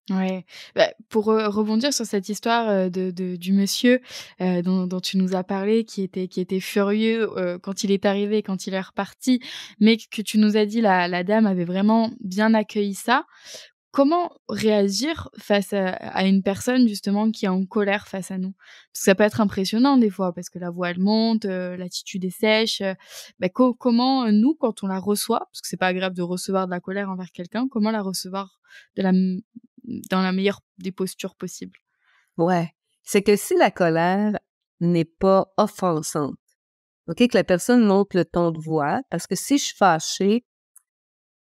A: Ouais. Bah, pour, rebondir sur cette histoire, du monsieur, dont tu nous as parlé, qui était furieux, quand il est arrivé, quand il est reparti, mais que tu nous as dit la dame avait vraiment bien accueilli ça. Comment réagir face à une personne justement qui est en colère face à nous? Parce que ça peut être impressionnant des fois, parce que la voix elle monte, l'attitude est sèche, bah, comment, nous, quand on la reçoit, parce que c'est pas agréable de recevoir de la colère envers quelqu'un, comment la recevoir de la m dans la meilleure des postures possibles?
B: Ouais. C'est que si la colère n'est pas offensante, OK, que la personne monte le ton de voix, parce que si je suis fâchée,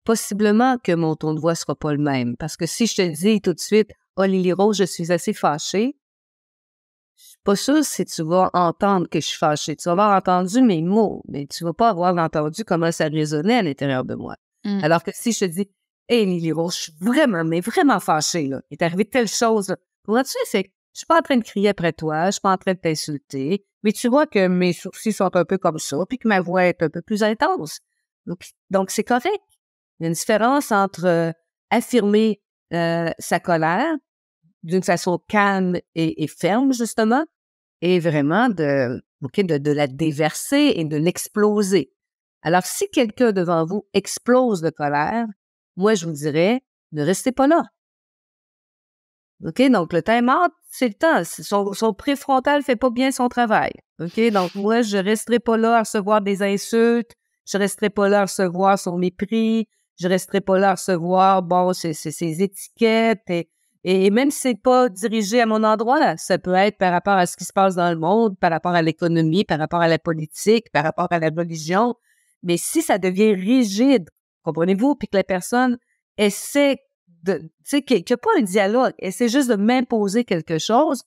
B: possiblement que mon ton de voix sera pas le même. Parce que si je te dis tout de suite, « Oh, Lily Rose, je suis assez fâchée », je suis pas sûre si tu vas entendre que je suis fâchée. Tu vas avoir entendu mes mots, mais tu vas pas avoir entendu comment ça résonnait à l'intérieur de moi.
A: Mmh.
B: Alors que si je te dis, « Hey, Lily Rose, je suis vraiment, mais vraiment fâchée, là. Il est arrivé telle chose, là. » Vois-tu, je suis pas en train de crier après toi, je suis pas en train de t'insulter, mais tu vois que mes sourcils sont un peu comme ça, puis que ma voix est un peu plus intense. Donc c'est correct. Il y a une différence entre affirmer sa colère d'une façon calme et ferme, justement, et vraiment de la déverser et de l'exploser. Alors, si quelqu'un devant vous explose de colère, moi, je vous dirais, ne restez pas là. OK? Donc, le time-out, c'est le temps. Son préfrontal fait pas bien son travail. OK? Donc, moi, je resterai pas là à recevoir des insultes. Je resterai pas là à recevoir son mépris. Je resterai pas là à recevoir, bon, ses étiquettes. Et même si c'est pas dirigé à mon endroit, là, ça peut être par rapport à ce qui se passe dans le monde, par rapport à l'économie, par rapport à la politique, par rapport à la religion. Mais si ça devient rigide, comprenez-vous, puis que la personne essaie tu sais, qu'il n'y a pas un dialogue, essaie juste de m'imposer quelque chose,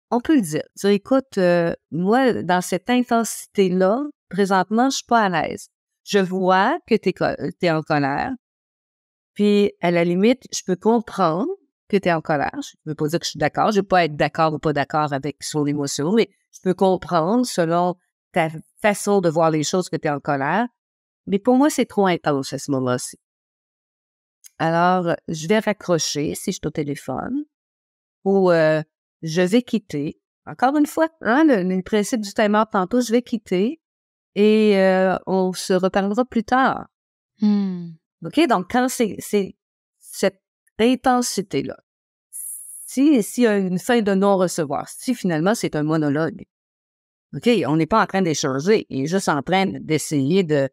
B: on peut le dire. Dire, écoute, moi, dans cette intensité-là, présentement, je suis pas à l'aise. Je vois que t'es en colère, puis à la limite, je peux comprendre que tu es en colère. Je ne veux pas dire que je suis d'accord. Je ne veux pas être d'accord ou pas d'accord avec son émotion, mais je peux comprendre selon ta façon de voir les choses que tu es en colère. Mais pour moi, c'est trop intense à ce moment-ci. Alors, je vais raccrocher si je suis au téléphone ou je vais quitter. Encore une fois, hein, le principe du timer tantôt, je vais quitter et on se reparlera plus tard. OK? Donc, quand c'est cette intensité-là, s'il y a une fin de non-recevoir, si finalement c'est un monologue, OK? On n'est pas en train d'échanger, il est juste en train d'essayer de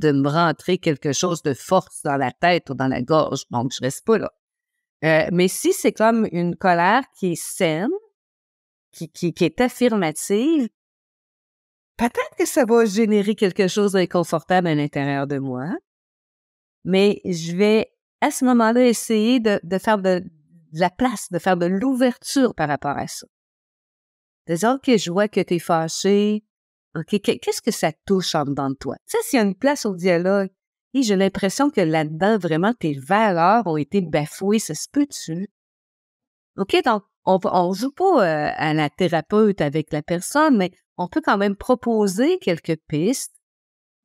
B: me rentrer quelque chose de force dans la tête ou dans la gorge, donc je reste pas là. Mais si c'est comme une colère qui est saine, qui est affirmative, peut-être que ça va générer quelque chose d'inconfortable à l'intérieur de moi, mais je vais, à ce moment-là, essayer de faire de la place, de faire de l'ouverture par rapport à ça. De dire, OK, je vois que tu es fâché. OK, qu'est-ce que ça touche en dedans de toi? Tu sais, s'il y a une place au dialogue, et j'ai l'impression que là-dedans, vraiment, tes valeurs ont été bafouées, ça se peut-tu? OK, donc, on joue pas à la thérapeute avec la personne, mais on peut quand même proposer quelques pistes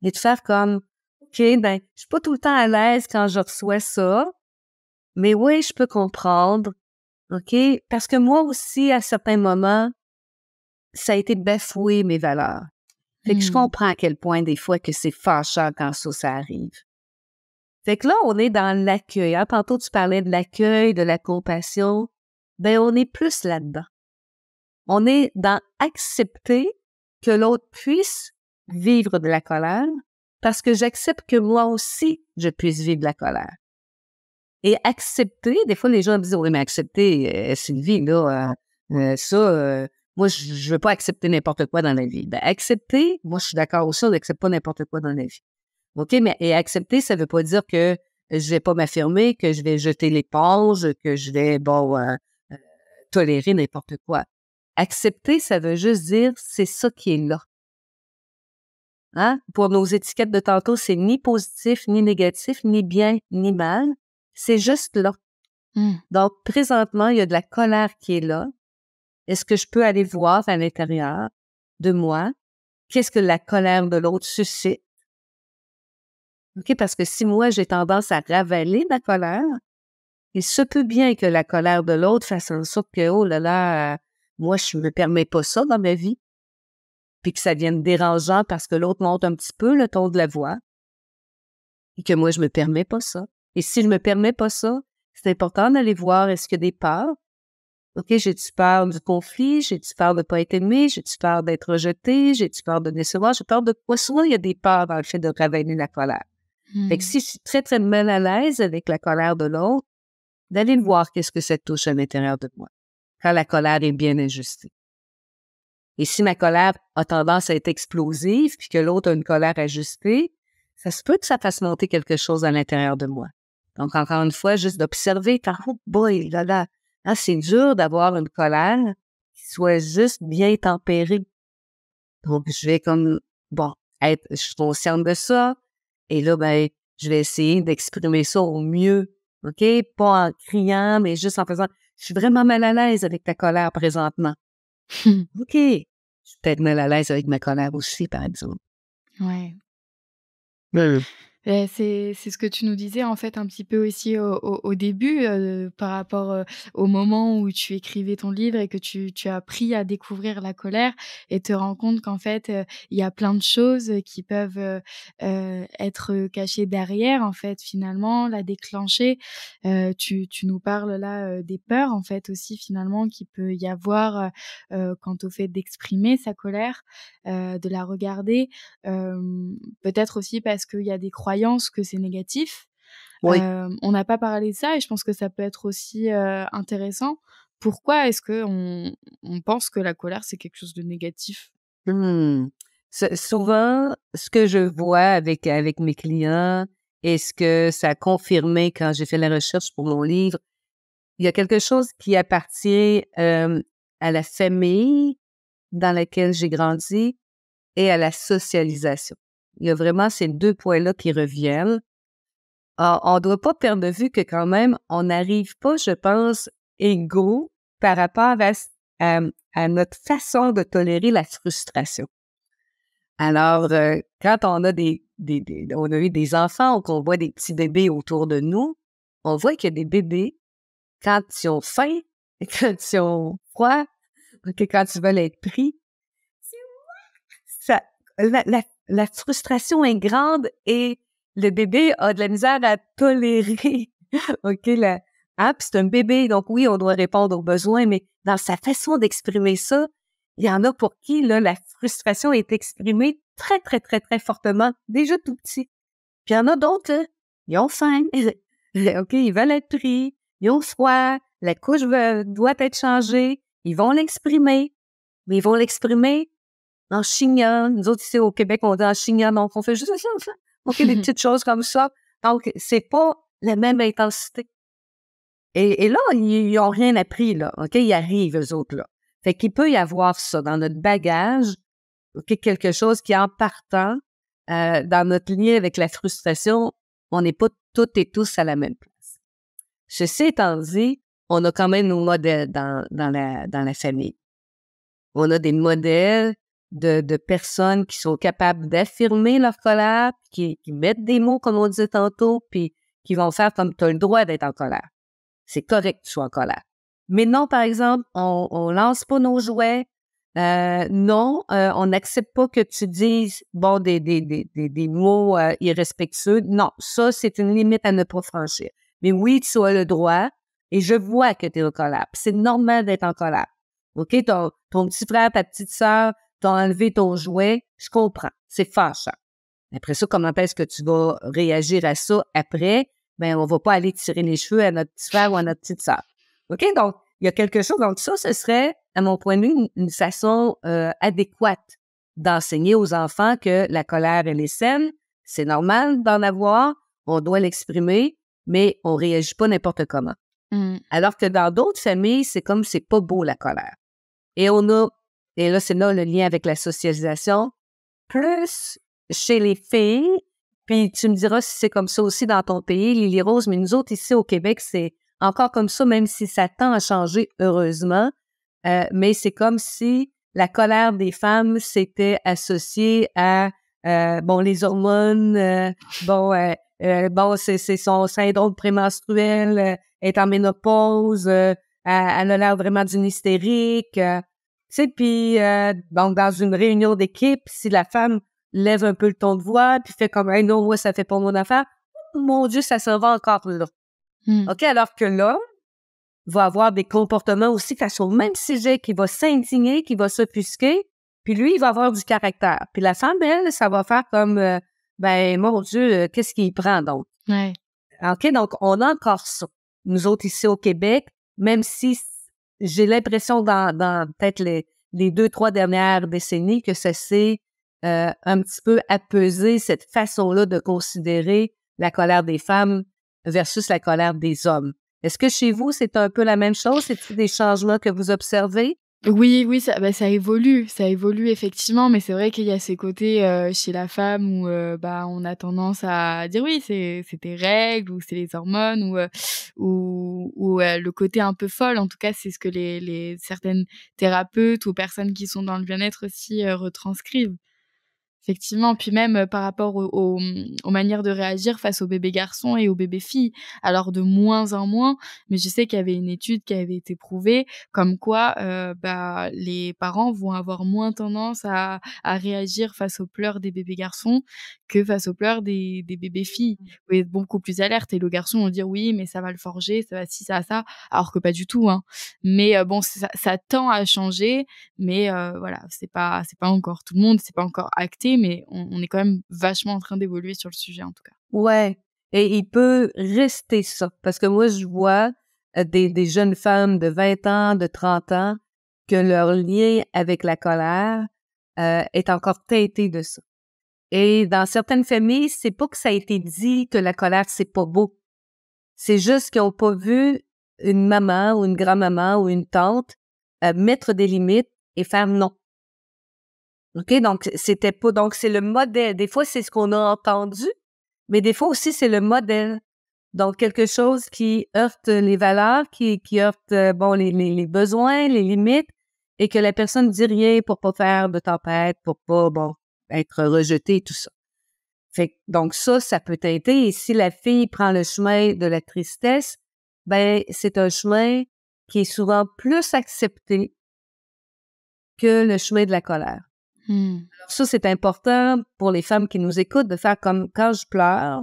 B: et de faire comme, OK, ben, je suis pas tout le temps à l'aise quand je reçois ça, mais oui, je peux comprendre, OK? Parce que moi aussi, à certains moments, ça a été bafoué, mes valeurs. Fait que je
A: Mmh.
B: comprends à quel point, des fois, que c'est fâchant quand ça arrive. Fait que là, on est dans l'accueil. Hein? Tantôt, tu parlais de l'accueil, de la compassion. Ben, on est plus là-dedans. On est dans accepter que l'autre puisse vivre de la colère parce que j'accepte que moi aussi, je puisse vivre de la colère. Et accepter, des fois, les gens me disent, oui, mais accepter, Sylvie, là, moi, je veux pas accepter n'importe quoi dans la vie. Ben, accepter, moi, je suis d'accord aussi, on n'accepte pas n'importe quoi dans la vie. OK, mais et accepter, ça veut pas dire que je vais pas m'affirmer, que je vais jeter l'éponge, que je vais, tolérer n'importe quoi. Accepter, ça veut juste dire, c'est ça qui est là. Hein? Pour nos étiquettes de tantôt, c'est ni positif, ni négatif, ni bien, ni mal. C'est juste là.
A: Mmh.
B: Donc, présentement, il y a de la colère qui est là. Est-ce que je peux aller voir à l'intérieur de moi qu'est-ce que la colère de l'autre suscite? OK? Parce que si moi, j'ai tendance à ravaler ma colère, il se peut bien que la colère de l'autre fasse en sorte que, oh là là, moi, je me permets pas ça dans ma vie, puis que ça devienne dérangeant parce que l'autre monte un petit peu le ton de la voix, et que moi, je me permets pas ça. Et si je me permets pas ça, c'est important d'aller voir est-ce qu'il y a des peurs. OK, j'ai-tu peur du conflit? J'ai-tu peur de pas être aimé? J'ai-tu peur d'être rejeté? J'ai-tu peur de décevoir? J'ai peur de quoi? Souvent, il y a des peurs dans le fait de ravaler la colère. Fait que
A: Mmh.
B: si je suis très, très mal à l'aise avec la colère de l'autre, d'aller le voir qu'est-ce que ça touche à l'intérieur de moi, quand la colère est bien ajustée. Et si ma colère a tendance à être explosive, puis que l'autre a une colère ajustée, ça se peut que ça fasse monter quelque chose à l'intérieur de moi. Donc, encore une fois, juste d'observer, faire « Oh boy, là, là, hein, c'est dur d'avoir une colère qui soit juste bien tempérée. » Donc, je vais comme, je suis consciente de ça, et là, ben, je vais essayer d'exprimer ça au mieux, OK? Pas en criant, mais juste en faisant « Je suis vraiment mal à l'aise avec ta colère présentement. » OK. Je suis peut-être mal à l'aise avec ma colère aussi, par exemple.
A: Ouais.
B: Mmh.
A: C'est ce que tu nous disais, en fait, un petit peu aussi au début, par rapport, au moment où tu écrivais ton livre et que tu as appris à découvrir la colère et te rends compte qu'en fait, il y a plein de choses qui peuvent, être cachées derrière, en fait, finalement, la déclencher. Tu nous parles là, des peurs, en fait, aussi, finalement, qu'il peut y avoir, quant au fait d'exprimer sa colère, de la regarder. Peut-être aussi parce qu'il y a des croyances que c'est négatif.
B: Oui.
A: On n'a pas parlé de ça et je pense que ça peut être aussi, intéressant. Pourquoi est-ce qu'on pense que la colère, c'est quelque chose de négatif?
B: Mmh. Souvent, ce que je vois avec mes clients et ce que ça a confirmé quand j'ai fait la recherche pour mon livre, il y a quelque chose qui appartient, à la famille dans laquelle j'ai grandi et à la socialisation. Il y a vraiment ces 2 points-là qui reviennent. On ne doit pas perdre de vue que quand même, on n'arrive pas, je pense, égaux par rapport à à notre façon de tolérer la frustration. Alors, quand on a on a eu des enfants ou qu'on voit des petits bébés autour de nous, on voit qu'il y a des bébés, quand ils ont faim, quand ils ont froid, que quand ils veulent être pris, ça la frustration est grande et le bébé a de la misère à tolérer, OK, puis c'est un bébé, donc oui, on doit répondre aux besoins, mais dans sa façon d'exprimer ça, il y en a pour qui, là, la frustration est exprimée très, très, très, très fortement, déjà tout petit. Puis il y en a d'autres, là, ils ont faim, OK, ils veulent être pris, ils ont froid, la couche doit être changée, ils vont l'exprimer, mais ils vont l'exprimer en chignant. Nous autres, ici, au Québec, on dit en chignant, donc on fait juste ça, OK, des petites choses comme ça. Donc, c'est pas la même intensité. Et là, ils n'ont rien appris, là. OK? Ils arrivent, eux autres, là. Fait qu'il peut y avoir ça dans notre bagage, OK? Quelque chose qui, en partant, dans notre lien avec la frustration, on n'est pas toutes et tous à la même place. Ceci étant dit, on a quand même nos modèles dans la famille. On a des modèles de personnes qui sont capables d'affirmer leur colère, qui mettent des mots, comme on disait tantôt, puis qui vont faire comme tu as le droit d'être en colère. C'est correct que tu sois en colère. Mais non, par exemple, on lance pas nos jouets. Non, on n'accepte pas que tu dises, bon, des mots irrespectueux. Non, ça, c'est une limite à ne pas franchir. Mais oui, tu as le droit et je vois que tu es en colère. Puis c'est normal d'être en colère. OK? Ton petit frère, ta petite sœur t'ont enlevé ton jouet. Je comprends. C'est fâchant. Après ça, comment est-ce que tu vas réagir à ça après? Ben, on va pas aller tirer les cheveux à notre petit frère ou à notre petite sœur. OK? Donc, il y a quelque chose. Donc, ça, ce serait, à mon point de vue, une façon adéquate d'enseigner aux enfants que la colère, elle est saine. C'est normal d'en avoir. On doit l'exprimer, mais on réagit pas n'importe comment. Alors que dans d'autres familles, c'est comme c'est pas beau, la colère. Et là, c'est là le lien avec la socialisation. Plus chez les filles, puis tu me diras si c'est comme ça aussi dans ton pays, Lily Rose, mais nous autres, ici au Québec, c'est encore comme ça, même si ça tend à changer, heureusement. Mais c'est comme si la colère des femmes s'était associée à, les hormones, c'est son syndrome prémenstruel, est en ménopause, elle a l'air vraiment d'une hystérique. Tu sais, puis donc dans une réunion d'équipe, si la femme lève un peu le ton de voix, puis fait comme « Hey, non, moi, ça fait pas mon affaire », mon Dieu, ça s'en va encore là. OK, alors que l'homme va avoir des comportements aussi face au même sujet, qui va s'indigner, qui va s'offusquer, puis lui, il va avoir du caractère. Puis la femme, elle, ça va faire comme mon Dieu, qu'est-ce qu'il prend donc?
A: Ouais.
B: OK, donc on a encore ça. Nous autres, ici au Québec, même si j'ai l'impression dans peut-être les 2-3 dernières décennies que ça s'est un petit peu apaisé, cette façon-là de considérer la colère des femmes versus la colère des hommes. Est-ce que chez vous, c'est un peu la même chose? C'est-il des changements que vous observez?
A: Oui, ça évolue effectivement, mais c'est vrai qu'il y a ces côtés, chez la femme où, on a tendance à dire: «Oui, c'est tes règles» ou «C'est les hormones» ou le côté un peu folle. En tout cas, c'est ce que les certaines thérapeutes ou personnes qui sont dans le bien-être aussi, retranscrivent. Effectivement, puis même, par rapport aux manières de réagir face aux bébés garçons et aux bébés filles. Alors de moins en moins, mais je sais qu'il y avait une étude qui avait été prouvée comme quoi, les parents vont avoir moins tendance à réagir face aux pleurs des bébés garçons que face aux pleurs des bébés filles. Faut être beaucoup plus alerte et le garçon va dire: «Oui, mais ça va le forger, ça va ci, ça va ça», alors que pas du tout, hein. Mais ça tend à changer, mais voilà, c'est pas encore tout le monde, c'est pas encore acté, mais on est quand même vachement en train d'évoluer sur le sujet, en tout cas.
B: Ouais, et il peut rester ça, parce que moi, je vois des jeunes femmes de 20 ans, de 30 ans, que leur lien avec la colère est encore teinté de ça. Et dans certaines familles, c'est pas que ça a été dit que la colère, c'est pas beau. C'est juste qu'ils ont pas vu une maman ou une grand-maman ou une tante mettre des limites et faire non. OK? Donc, c'était pas... Donc, c'est le modèle. Des fois, c'est ce qu'on a entendu, mais des fois aussi, c'est le modèle. Donc, quelque chose qui heurte les valeurs, qui heurte, les besoins, les limites, et que la personne dit rien pour pas faire de tempête, pour pas, être rejetée et tout ça. Fait que, donc ça peut teinter. Et si la fille prend le chemin de la tristesse, c'est un chemin qui est souvent plus accepté que le chemin de la colère. Alors ça, c'est important pour les femmes qui nous écoutent de faire comme quand je pleure.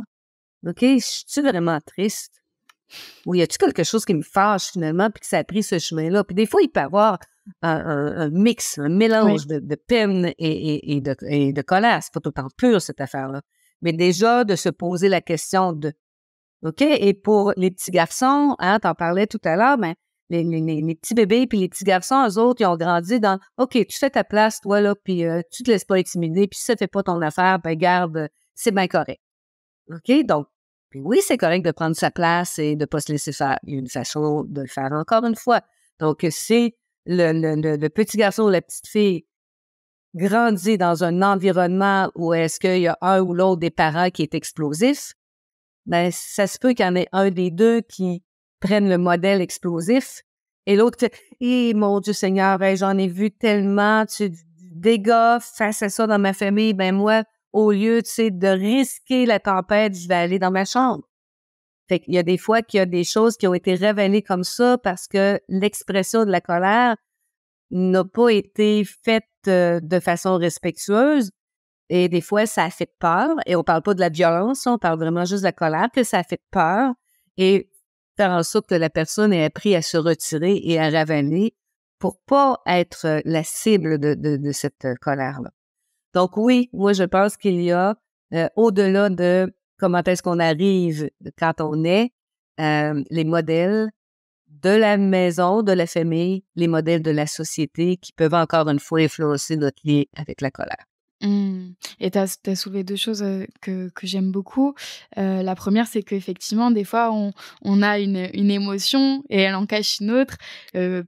B: OK, je suis vraiment triste? Ou y a-t-il quelque chose qui me fâche finalement puis que ça a pris ce chemin-là? Puis des fois, il peut y avoir un mix, un mélange de peine et de colère. C'est pas tout le temps pur, cette affaire-là. Mais déjà, de se poser la question de... OK? Et pour les petits garçons, t'en parlais tout à l'heure, les petits bébés puis les petits garçons, eux autres, ils ont grandi dans « OK, tu fais ta place, toi, là, puis tu te laisses pas intimider, puis si ça fait pas ton affaire, ben garde, c'est bien correct. » OK? Donc, puis oui, c'est correct de prendre sa place et de pas se laisser faire. Il y a une façon de le faire encore une fois. Donc, si le petit garçon ou la petite fille grandit dans un environnement où est-ce qu'il y a un ou l'autre des parents qui est explosif, ben ça se peut qu'il y en ait un des deux qui prenne le modèle explosif et l'autre fait « Eh, mon Dieu Seigneur, hey, j'en ai vu tellement, du dégât face à ça dans ma famille, ben moi, au lieu, tu sais, de risquer la tempête, je vais aller dans ma chambre. » Fait qu'il y a des fois qu'il y a des choses qui ont été révélées comme ça parce que l'expression de la colère n'a pas été faite de façon respectueuse. Et des fois, ça a fait peur. Et on parle pas de la violence, on parle vraiment juste de la colère, que ça a fait peur. Et faire en sorte que la personne ait appris à se retirer et à ravaler pour pas être la cible de cette colère-là. Donc oui, moi, je pense qu'il y a, au-delà de comment est-ce qu'on arrive quand on est, les modèles de la maison, de la famille, les modèles de la société qui peuvent encore une fois influencer notre lien avec la colère.
A: Mmh. Et tu as soulevé 2 choses, que j'aime beaucoup. La première, c'est qu'effectivement, des fois, on a une émotion et elle en cache une autre.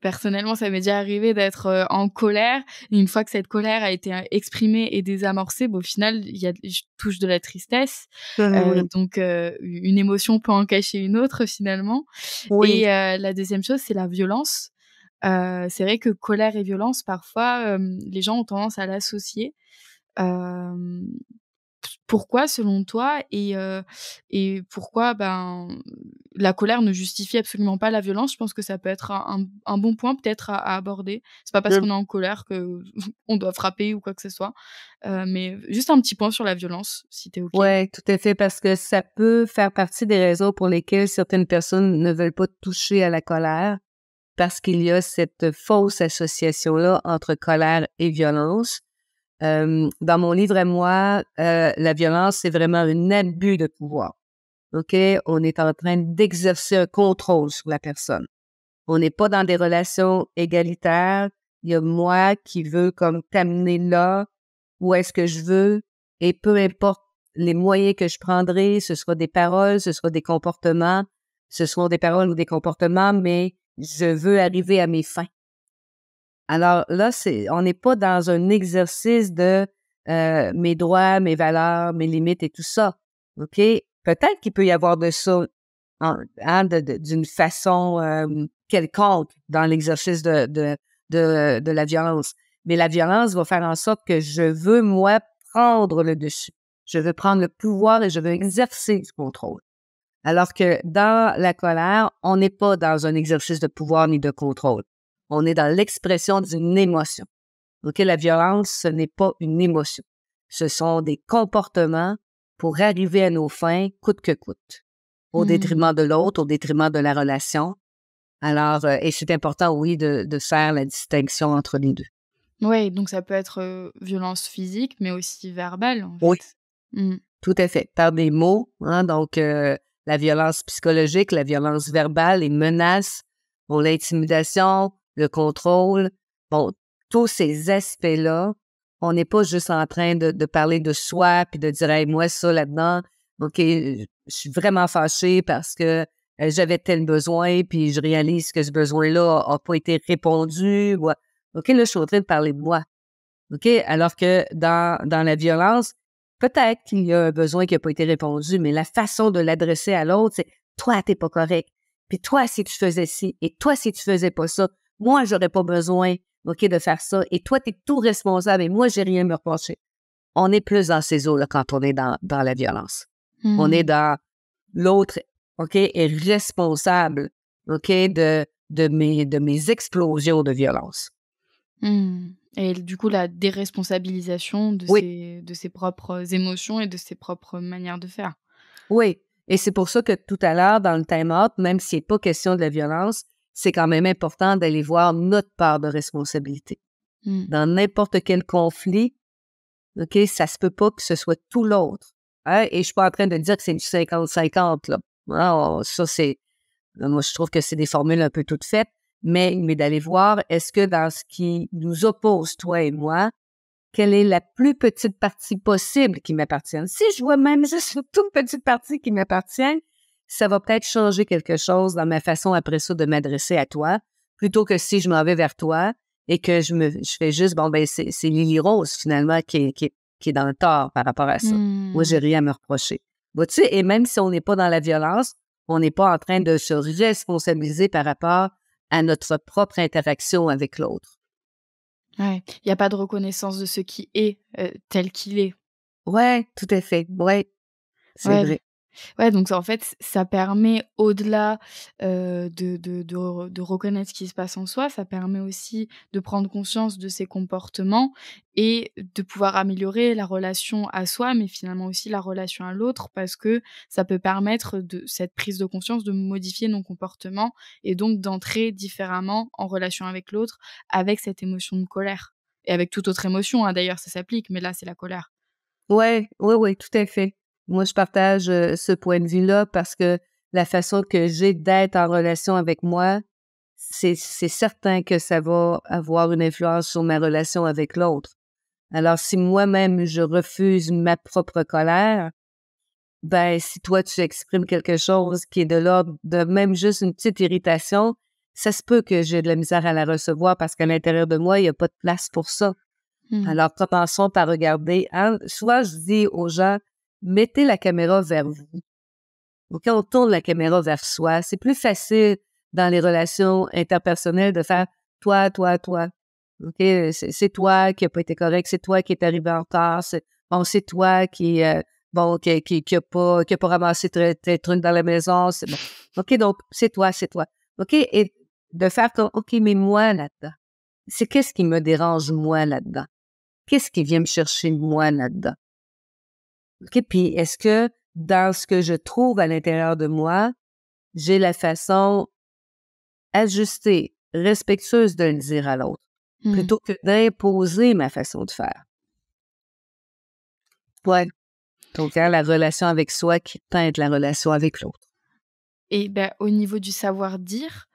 A: Personnellement, ça m'est déjà arrivé d'être, en colère. Et une fois que cette colère a été, exprimée et désamorcée, au final, je touche de la tristesse. Donc une émotion peut en cacher une autre, finalement. Et
B: Oui.
A: la deuxième chose, c'est la violence. C'est vrai que colère et violence, parfois, les gens ont tendance à l'associer. Hem, Pourquoi selon toi et pourquoi, la colère ne justifie absolument pas la violence? Je pense que ça peut être un bon point peut-être à aborder. C'est pas parce qu'on est en colère que on doit frapper ou quoi que ce soit, mais juste un petit point sur la violence, si tu es OK?
B: Ouais, tout à fait, parce que ça peut faire partie des raisons pour lesquelles certaines personnes ne veulent pas toucher à la colère, parce qu'il y a cette fausse association-là entre colère et violence. Dans mon livre à moi, la violence, c'est vraiment un abus de pouvoir. OK? On est en train d'exercer un contrôle sur la personne. On n'est pas dans des relations égalitaires. Il y a moi qui veux comme t'amener là où est-ce que je veux et peu importe les moyens que je prendrai, ce sera des paroles, ce sera des comportements, ce seront des paroles ou des comportements, mais je veux arriver à mes fins. Alors là, on n'est pas dans un exercice de mes droits, mes valeurs, mes limites et tout ça. OK? Peut-être qu'il peut y avoir de ça d'une façon quelconque dans l'exercice de la violence. Mais la violence va faire en sorte que je veux, moi, prendre le dessus. Je veux prendre le pouvoir et je veux exercer du contrôle. Alors que dans la colère, on n'est pas dans un exercice de pouvoir ni de contrôle. On est dans l'expression d'une émotion. OK? La violence, ce n'est pas une émotion. Ce sont des comportements pour arriver à nos fins, coûte que coûte, au détriment de l'autre, au détriment de la relation. Alors, et c'est important, oui, de faire la distinction entre les deux.
A: Ouais, donc ça peut être, violence physique, mais aussi verbale, en
B: Oui,
A: fait. Mmh.
B: tout à fait. Par des mots, hein, donc la violence psychologique, la violence verbale, les menaces, bon, l'intimidation, le contrôle, bon, tous ces aspects-là, on n'est pas juste en train de parler de soi puis de dire « Hey, moi, ça, là-dedans, OK, je suis vraiment fâchée parce que j'avais tel besoin puis je réalise que ce besoin-là n'a pas été répondu. » OK, là, je suis en train de parler de moi. OK? Alors que dans la violence, peut-être qu'il y a un besoin qui n'a pas été répondu, mais la façon de l'adresser à l'autre, c'est « Toi, t'es pas correct. Puis toi, si tu faisais ci, et toi, si tu faisais pas ça, moi, j'aurais pas besoin, OK, de faire ça. Et toi, t'es tout responsable et moi, j'ai rien à me reprocher. » On est plus dans ces eaux-là quand on est dans la violence. On est dans l'autre, OK, est responsable, OK, de mes explosions de violence.
A: Mmh. Et du coup, la déresponsabilisation
B: Oui.
A: De ses propres émotions et de ses propres manières de faire.
B: Oui, et c'est pour ça que tout à l'heure, dans le time-out, même s'il n'est pas question de la violence, c'est quand même important d'aller voir notre part de responsabilité.
A: Mmh.
B: Dans n'importe quel conflit, OK, ça se peut pas que ce soit tout l'autre. Hein? Et je suis pas en train de dire que c'est du 50-50, là. Ça, moi, je trouve que c'est des formules un peu toutes faites, mais d'aller voir, est-ce que dans ce qui nous oppose, toi et moi, quelle est la plus petite partie possible qui m'appartienne? Si je vois même juste une toute petite partie qui m'appartient, ça va peut-être changer quelque chose dans ma façon après ça de m'adresser à toi, plutôt que si je m'en vais vers toi et que je fais juste, bon, ben c'est Lily Rose, finalement, qui est dans le tort par rapport à ça. Moi, j'ai rien à me reprocher. Vois-tu? Et même si on n'est pas dans la violence, on n'est pas en train de se responsabiliser par rapport à notre propre interaction avec l'autre.
A: Ouais, il y a pas de reconnaissance de ce qui est, tel qu'il est.
B: Ouais, tout à fait. Ouais, c'est
A: Ouais.
B: vrai.
A: Ouais, donc en fait, ça permet au-delà, de reconnaître ce qui se passe en soi, ça permet aussi de prendre conscience de ses comportements et de pouvoir améliorer la relation à soi, mais finalement aussi la relation à l'autre parce que ça peut permettre de cette prise de conscience de modifier nos comportements et donc d'entrer différemment en relation avec l'autre avec cette émotion de colère et avec toute autre émotion, hein, d'ailleurs, ça s'applique, mais là, c'est la colère.
B: Ouais, oui, tout à fait. Moi, je partage ce point de vue-là parce que la façon que j'ai d'être en relation avec moi, c'est certain que ça va avoir une influence sur ma relation avec l'autre. Alors, si moi-même, je refuse ma propre colère, ben, si toi, tu exprimes quelque chose qui est de l'ordre de même juste une petite irritation, ça se peut que j'ai de la misère à la recevoir parce qu'à l'intérieur de moi, il n'y a pas de place pour ça.
A: Mmh.
B: Alors, commençons par regarder. Hein, souvent, je dis aux gens, mettez la caméra vers vous. Donc, quand on tourne la caméra vers soi, c'est plus facile dans les relations interpersonnelles de faire toi, toi, toi. OK? C'est toi qui n'a pas été correct, c'est toi qui est arrivé en retard, c'est toi qui a pas ramassé tes trucs dans la maison. C'est bon. OK, donc, c'est toi, c'est toi. OK? Et de faire comme, OK, mais moi là-dedans, c'est qu'est-ce qui me dérange moi là-dedans? Qu'est-ce qui vient me chercher moi là-dedans? OK, puis est-ce que dans ce que je trouve à l'intérieur de moi, j'ai la façon ajustée, respectueuse de le dire à l'autre,
A: Mmh.
B: plutôt que d'imposer ma façon de faire? Ouais. Donc, hein, la relation avec soi qui teinte la relation avec l'autre.
A: Et bah, au niveau du savoir-dire,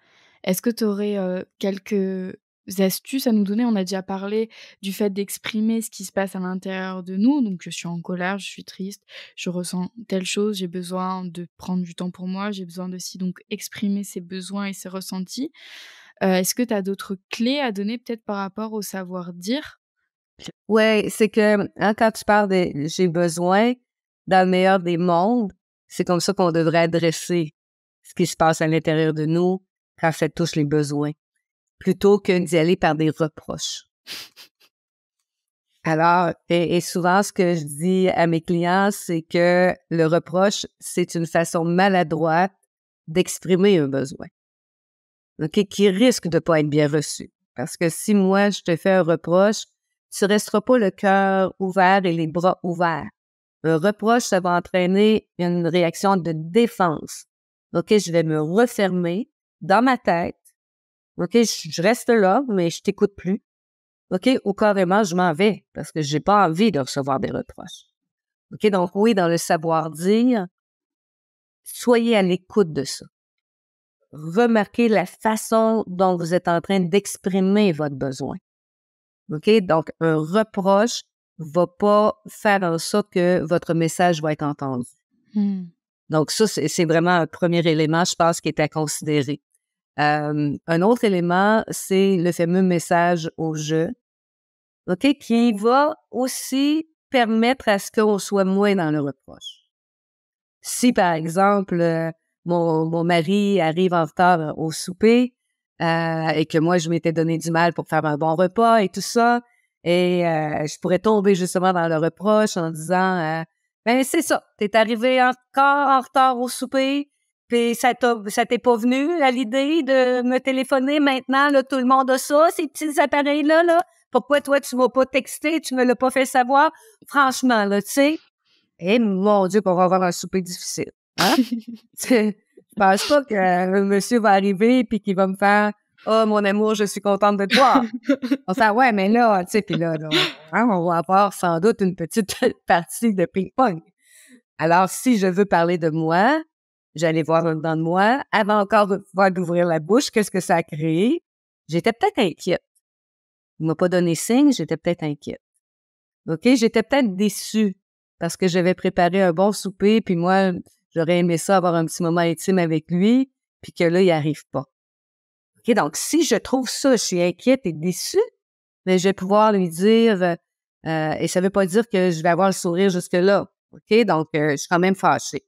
A: est-ce que tu aurais, quelques astuces à nous donner? On a déjà parlé du fait d'exprimer ce qui se passe à l'intérieur de nous, donc je suis en colère, je suis triste, je ressens telle chose, j'ai besoin de prendre du temps pour moi, j'ai besoin de ci, donc exprimer ses besoins et ses ressentis. Est-ce que tu as d'autres clés à donner peut-être par rapport au savoir-dire?
B: Ouais, c'est que, hein, quand tu parles de «j'ai besoin», dans le meilleur des mondes, c'est comme ça qu'on devrait adresser ce qui se passe à l'intérieur de nous quand ça touche les besoins, plutôt que d'y aller par des reproches. Alors, et souvent, ce que je dis à mes clients, c'est que le reproche, c'est une façon maladroite d'exprimer un besoin, OK, qui risque de pas être bien reçu. Parce que si moi, je te fais un reproche, tu resteras pas le cœur ouvert et les bras ouverts. Un reproche, ça va entraîner une réaction de défense. OK, je vais me refermer dans ma tête. OK, je reste là, mais je t'écoute plus. OK, ou carrément, je m'en vais parce que j'ai pas envie de recevoir des reproches. OK, donc oui, dans le savoir-dire, soyez à l'écoute de ça. Remarquez la façon dont vous êtes en train d'exprimer votre besoin. OK, donc un reproche va pas faire en sorte que votre message va être entendu.
A: Mmh.
B: Donc ça, c'est vraiment un premier élément, je pense, qui est à considérer. Un autre élément, c'est le fameux message au «je», OK, qui va aussi permettre à ce qu'on soit moins dans le reproche. Si, par exemple, mon mari arrive en retard au souper, et que moi, je m'étais donné du mal pour faire un bon repas et tout ça, et je pourrais tomber justement dans le reproche en disant, «Ben, c'est ça, t'es arrivé encore en retard au souper, puis ça t'est pas venu à l'idée de me téléphoner maintenant, là, tout le monde a ça, ces petits appareils-là, là. Pourquoi toi, tu m'as pas texté, tu me l'as pas fait savoir? Franchement, là, tu sais.» Eh mon Dieu, qu'on va avoir un souper difficile, hein? Je pense pas que monsieur va arriver puis qu'il va me faire: «Oh mon amour, je suis contente de te voir.» On va faire: «Ouais, mais là», tu sais, puis là, hein, on va avoir sans doute une petite partie de ping-pong. Alors si je veux parler de moi, J'allais voir en dedans de moi. Avant encore de pouvoir d'ouvrir la bouche, qu'est-ce que ça a créé? J'étais peut-être inquiète. Il m'a pas donné signe, j'étais peut-être inquiète. OK? J'étais peut-être déçue parce que j'avais préparé un bon souper, puis moi, j'aurais aimé ça, avoir un petit moment intime avec lui, puis que là, il arrive pas. OK? Donc, si je trouve ça, je suis inquiète et déçue, mais je vais pouvoir lui dire, et ça veut pas dire que je vais avoir le sourire jusque-là. OK? Donc, je suis quand même fâchée.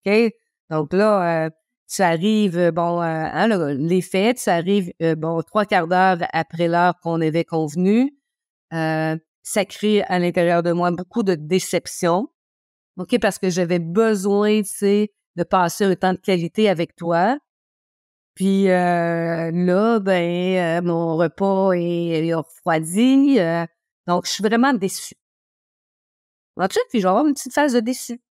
B: OK? Donc là, ça arrive, hein, les fêtes, ça arrive, 3/4 d'heure après l'heure qu'on avait convenu. Ça crée à l'intérieur de moi beaucoup de déception. OK? Parce que j'avais besoin, tu sais, de passer un temps de qualité avec toi. Puis là, mon repas est refroidi. Donc, je suis vraiment déçue. Ensuite, puis je vais avoir une petite phase de déçu.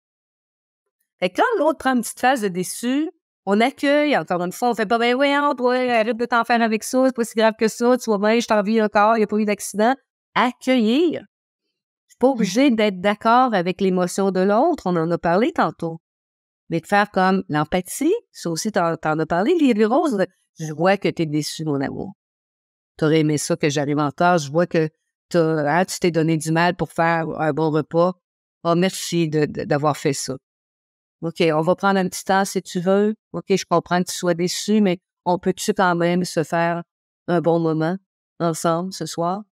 B: Fait que quand l'autre prend une petite phase de déçu, on accueille, encore une fois, on fait pas, ben voyons, toi, arrête de t'en faire avec ça, c'est pas si grave que ça, tu vois bien, je t'en vis encore, il n'y a pas eu d'accident. Accueillir. Je suis pas obligée d'être d'accord avec l'émotion de l'autre, on en a parlé tantôt. Mais de faire comme l'empathie, ça aussi, t'en as parlé, Lily Rose. Je vois que t'es déçu, mon amour. T'aurais aimé ça que j'arrive en retard, je vois que tu t'es donné du mal pour faire un bon repas. Oh, merci d'avoir fait ça. OK, on va prendre un petit temps si tu veux. OK, je comprends que tu sois déçu, mais on peut-tu quand même se faire un bon moment ensemble ce soir?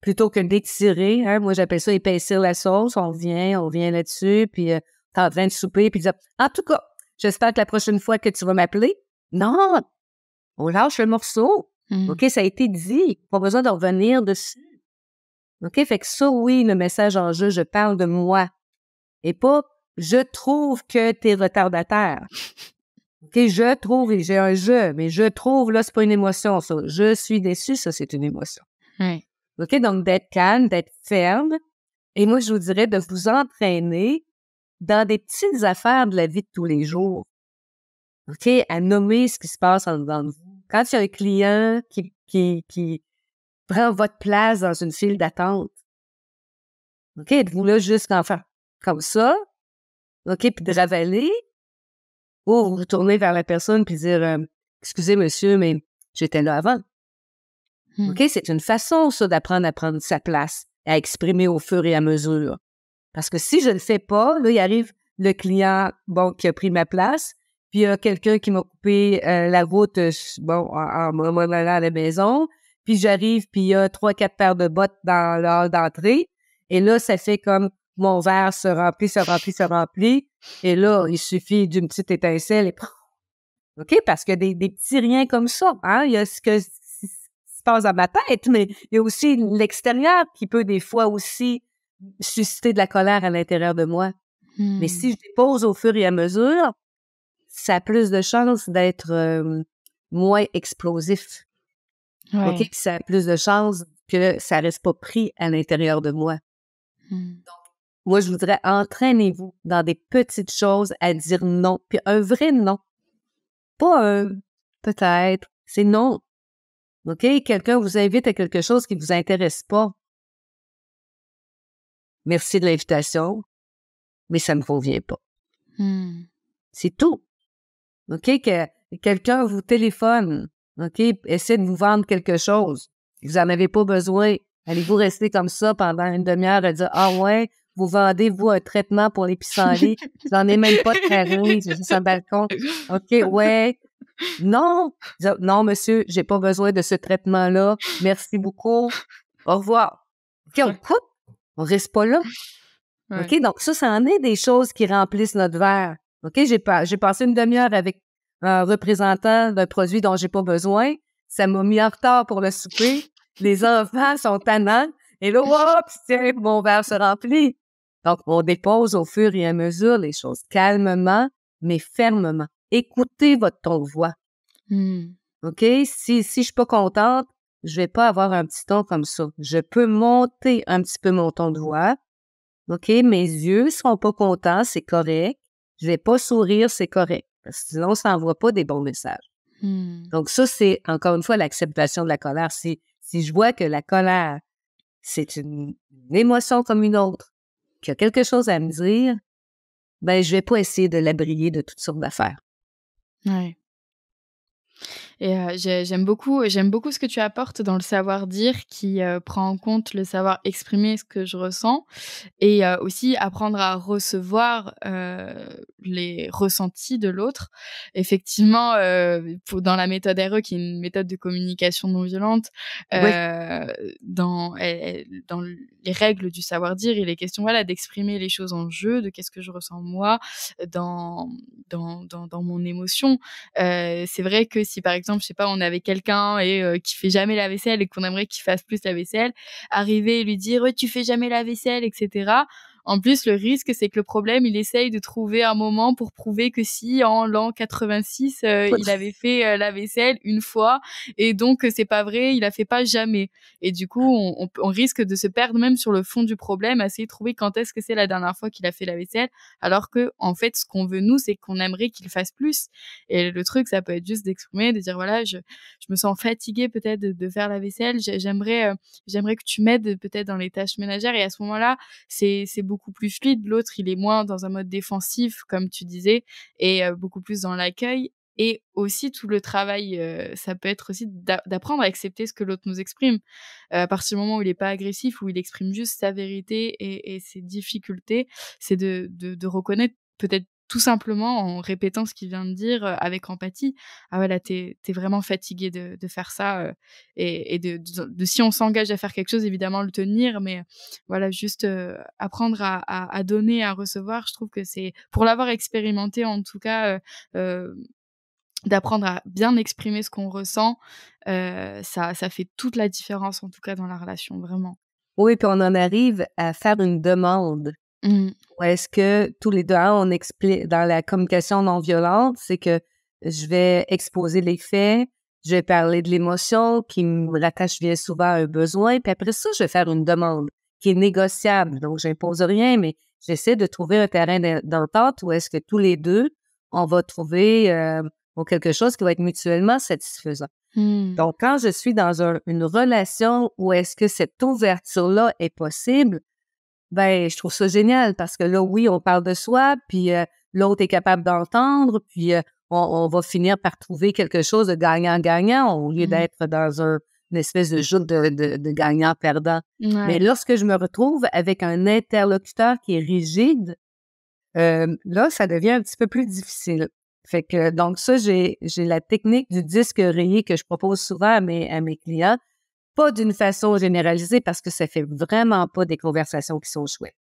B: Plutôt que d'étirer, hein, moi j'appelle ça épaissir la sauce. On vient là-dessus, puis t'es en train de souper, puis dire en tout cas, j'espère que la prochaine fois que tu vas m'appeler, non, on lâche le morceau. OK, ça a été dit. Pas besoin de revenir dessus. OK, fait que ça, oui, le message en jeu, je parle de moi. Et pas je trouve que t'es retardataire. OK, je trouve, et j'ai un je, mais je trouve, là, c'est pas une émotion, ça. Je suis déçue, ça, c'est une émotion.
A: Ouais.
B: OK, donc d'être calme, d'être ferme. Et moi, je vous dirais de vous entraîner dans des petites affaires de la vie de tous les jours. OK, à nommer ce qui se passe en dedans de vous. Quand il y a un client qui prend votre place dans une file d'attente, OK, êtes-vous là juste en faire comme ça? OK, puis de ravaler, ou vous vous tournez vers la personne puis dire excusez monsieur, mais j'étais là avant. OK, c'est une façon, ça, d'apprendre à prendre sa place, à exprimer au fur et à mesure. Parce que si je le fais pas, là, il arrive le client, qui a pris ma place, puis il y a quelqu'un qui m'a coupé la route, en m'en allant à la maison, puis j'arrive, puis il y a 3-4 paires de bottes dans l'heure d'entrée, et là, ça fait comme mon verre se remplit, et là, il suffit d'une petite étincelle, et OK? Parce que des petits riens comme ça, hein, il y a ce qui se passe dans ma tête, mais il y a aussi l'extérieur qui peut des fois aussi susciter de la colère à l'intérieur de moi. Mais si je dépose au fur et à mesure, ça a plus de chances d'être moins explosif.
A: Ouais.
B: OK? Puis ça a plus de chances que ça reste pas pris à l'intérieur de moi. Donc, moi, je voudrais entraînez-vous dans des petites choses à dire non. Puis un vrai non. Pas un peut-être. C'est non. OK? Quelqu'un vous invite à quelque chose qui vous intéresse pas. Merci de l'invitation, mais ça me convient pas. C'est tout. OK? Que quelqu'un vous téléphone, OK? Essaie de vous vendre quelque chose. Vous n'en avez pas besoin. Allez-vous rester comme ça pendant une demi-heure à dire « Ah ouais, vous vendez, vous, un traitement pour les pissenlits. J'en ai même pas de terrain, j'ai juste un balcon. OK, ouais. Non! Non, monsieur, j'ai pas besoin de ce traitement-là. Merci beaucoup. Au revoir. » OK, on coupe. On reste pas là.
A: Ouais.
B: OK? Donc, ça en est des choses qui remplissent notre verre. OK? J'ai passé une demi-heure avec un représentant d'un produit dont j'ai pas besoin. Ça m'a mis en retard pour le souper. Les enfants sont tannants. Et là, hop, tiens, mon verre se remplit. Donc, on dépose au fur et à mesure les choses calmement, mais fermement. Écoutez votre ton de voix. OK? Si je suis pas contente, je vais pas avoir un petit ton comme ça. Je peux monter un petit peu mon ton de voix. OK? Mes yeux seront pas contents, c'est correct. Je vais pas sourire, c'est correct. Parce que sinon, ça n'envoie pas des bons messages. Donc ça, c'est encore une fois l'acceptation de la colère. Si je vois que la colère, c'est une émotion comme une autre, qu'il y a quelque chose à me dire, ben je vais pas essayer de l'abrier de toutes sortes d'affaires.
A: Ouais. Et j'aime beaucoup ce que tu apportes dans le savoir-dire qui, prend en compte le savoir exprimer ce que je ressens et aussi apprendre à recevoir, les ressentis de l'autre. Effectivement, pour dans la méthode RE qui est une méthode de communication non violente,
B: Oui,
A: dans les règles du savoir-dire, il est question, voilà, d'exprimer les choses en jeu, de qu'est-ce que je ressens moi, dans dans mon émotion. C'est vrai que si, par exemple, je sais pas, on avait quelqu'un et qui fait jamais la vaisselle et qu'on aimerait qu'il fasse plus la vaisselle, arriver et lui dire: «Ouais, tu fais jamais la vaisselle» et cetera. En plus, le risque, c'est que le problème, il essaye de trouver un moment pour prouver que si, en l'an 86, il avait fait, la vaisselle une fois et donc c'est pas vrai, il la fait pas jamais et du coup, on risque de se perdre même sur le fond du problème, à essayer de trouver quand est-ce que c'est la dernière fois qu'il a fait la vaisselle, alors que en fait, ce qu'on veut nous, c'est qu'on aimerait qu'il fasse plus et le truc, ça peut être juste d'exprimer, de dire: «Voilà, je me sens fatiguée peut-être de faire la vaisselle, j'aimerais que tu m'aides peut-être dans les tâches ménagères» et à ce moment-là, c'est beaucoup plus fluide. L'autre, il est moins dans un mode défensif, comme tu disais et beaucoup plus dans l'accueil et aussi tout le travail, ça peut être aussi d'apprendre à accepter ce que l'autre nous exprime. À partir du moment où il est pas agressif, où il exprime juste sa vérité et ses difficultés, c'est de reconnaître peut-être tout simplement en répétant ce qu'il vient de dire, avec empathie: «Ah ouais, là, tu es vraiment fatigué de faire ça», et de si on s'engage à faire quelque chose, évidemment le tenir, mais voilà, juste, apprendre à donner, à recevoir. Je trouve que c'est pour l'avoir expérimenté en tout cas, d'apprendre à bien exprimer ce qu'on ressent, ça fait toute la différence en tout cas dans la relation, vraiment.
B: oui, puis on en arrive à faire une demande.
A: Mmh.
B: Ou est-ce que tous les 2 ans, on explique dans la communication non violente, c'est que je vais exposer les faits, je vais parler de l'émotion qui me rattache bien souvent à un besoin, puis après ça, je vais faire une demande qui est négociable. Donc, j'impose rien, mais j'essaie de trouver un terrain d'entente où est-ce que tous les 2, on va trouver, quelque chose qui va être mutuellement satisfaisant.
A: Mmh.
B: Donc, quand je suis dans une relation où est-ce que cette ouverture-là est possible, ben, je trouve ça génial parce que là, oui, on parle de soi, puis l'autre est capable d'entendre, puis on va finir par trouver quelque chose de gagnant-gagnant au lieu
A: Mmh.
B: d'être dans une espèce de joute de gagnant-perdant. Mais
A: Ouais.
B: lorsque je me retrouve avec un interlocuteur qui est rigide, là, ça devient un petit peu plus difficile. Fait que donc ça, j'ai la technique du disque rayé que je propose souvent à mes clients, pas d'une façon généralisée parce que ça fait vraiment pas des conversations qui sont chouettes.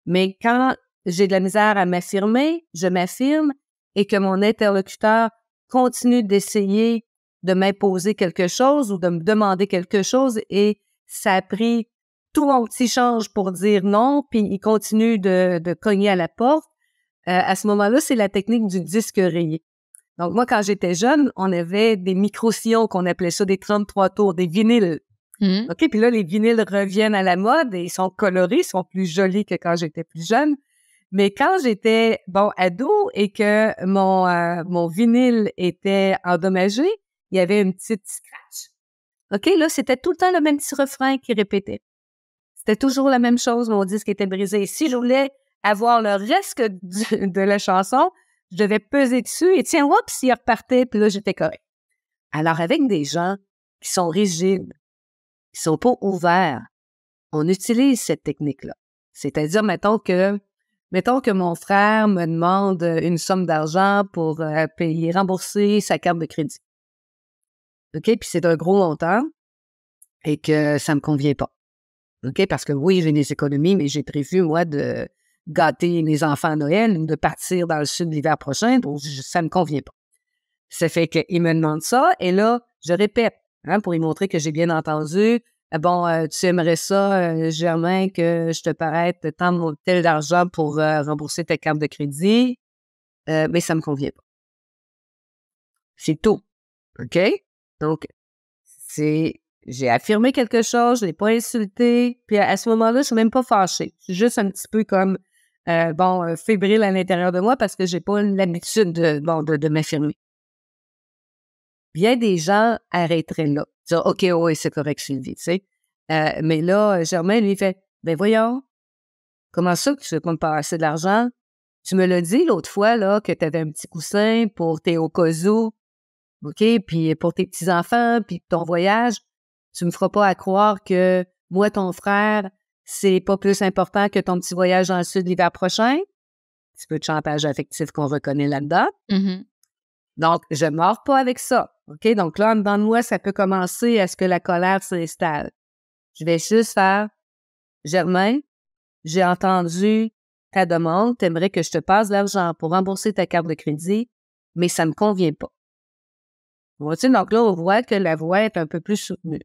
B: Mais quand j'ai de la misère à m'affirmer, je m'affirme et que mon interlocuteur continue d'essayer de m'imposer quelque chose ou de me demander quelque chose et ça a pris tout mon petit change pour dire non, puis il continue de cogner à la porte. À ce moment-là, c'est la technique du disque rayé. Donc moi, quand j'étais jeune, on avait des micro-sillons qu'on appelait ça des 33 tours, des vinyles.
A: Mmh.
B: OK, puis là, les vinyles reviennent à la mode et ils sont colorés, ils sont plus jolis que quand j'étais plus jeune. Mais quand j'étais, ado et que mon vinyle était endommagé, il y avait une petite scratch. OK, là, c'était tout le temps le même petit refrain qui répétait. C'était toujours la même chose, mon disque était brisé. Si je voulais avoir le reste de la chanson, je devais peser dessus et tiens, oups, il repartait, puis là, j'étais correct. Alors, avec des gens qui sont rigides, qui sont pas ouverts, on utilise cette technique-là. C'est-à-dire, mettons que mon frère me demande une somme d'argent pour rembourser sa carte de crédit. OK? Puis c'est un gros montant et que ça me convient pas. OK? Parce que oui, j'ai des économies, mais j'ai prévu, moi, de gâter les enfants à Noël ou de partir dans le sud l'hiver prochain, donc ça me convient pas. Ça fait qu'il me demande ça et là, je répète, hein, pour lui montrer que j'ai bien entendu. Tu aimerais ça, Germain, que je te prête tel d'argent pour rembourser ta carte de crédit, mais ça me convient pas. C'est tout, OK? Donc, j'ai affirmé quelque chose, je l'ai pas insulté, puis à ce moment-là, je suis même pas fâchée. Je suis juste un petit peu comme, fébrile à l'intérieur de moi parce que j'ai pas l'habitude de m'affirmer. Bien des gens arrêteraient là. Dire: «OK, oui, c'est correct, Sylvie», tu sais? Mais là, Germain, lui, il fait: «Ben voyons, comment ça que tu veux pas me passer de l'argent? Tu me l'as dit l'autre fois, là, que tu avais un petit coussin pour tes au cas où, OK? Puis pour tes petits-enfants, puis ton voyage. Tu me feras pas à croire que moi, ton frère, c'est pas plus important que ton petit voyage dans le sud l'hiver prochain. Un petit peu de chantage affectif qu'on reconnaît là-dedans.
A: Mmh.
B: Donc, je ne mords pas avec ça. OK? Donc là, en dedans de moi, ça peut commencer à ce que la colère s'installe. Je vais juste faire, Germain, j'ai entendu ta demande, tu aimerais que je te passe l'argent pour rembourser ta carte de crédit, mais ça ne me convient pas. Vois-tu? Donc là, on voit que la voix est un peu plus soutenue.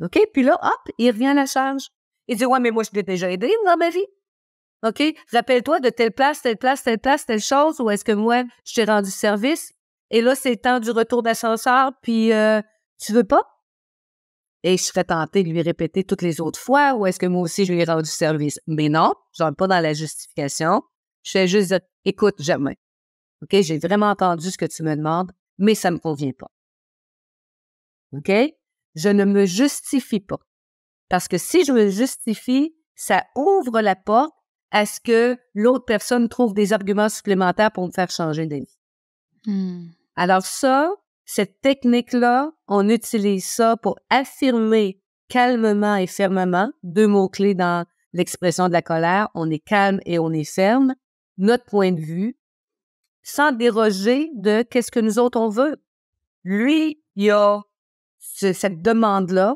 B: OK? Puis là, hop, il revient à la charge. Il dit, ouais, mais moi, je t'ai déjà aidé dans ma vie. OK? Rappelle-toi de telle place, telle place, telle place, telle chose, ou est-ce que moi, je t'ai rendu service? Et là, c'est le temps du retour d'ascenseur, puis tu veux pas? Et je serais tentée de lui répéter toutes les autres fois, ou est-ce que moi aussi, je lui ai rendu service? Mais non, je rentre pas dans la justification. Je fais juste dire, écoute, Germain, OK? J'ai vraiment entendu ce que tu me demandes, mais ça me convient pas. OK? Je ne me justifie pas. Parce que si je me justifie, ça ouvre la porte à ce que l'autre personne trouve des arguments supplémentaires pour me faire changer d'avis. Alors ça, cette technique-là, on utilise ça pour affirmer calmement et fermement, 2 mots-clés dans l'expression de la colère, on est calme et on est ferme, notre point de vue, sans déroger de qu'est-ce que nous autres on veut. Lui, il a cette demande-là,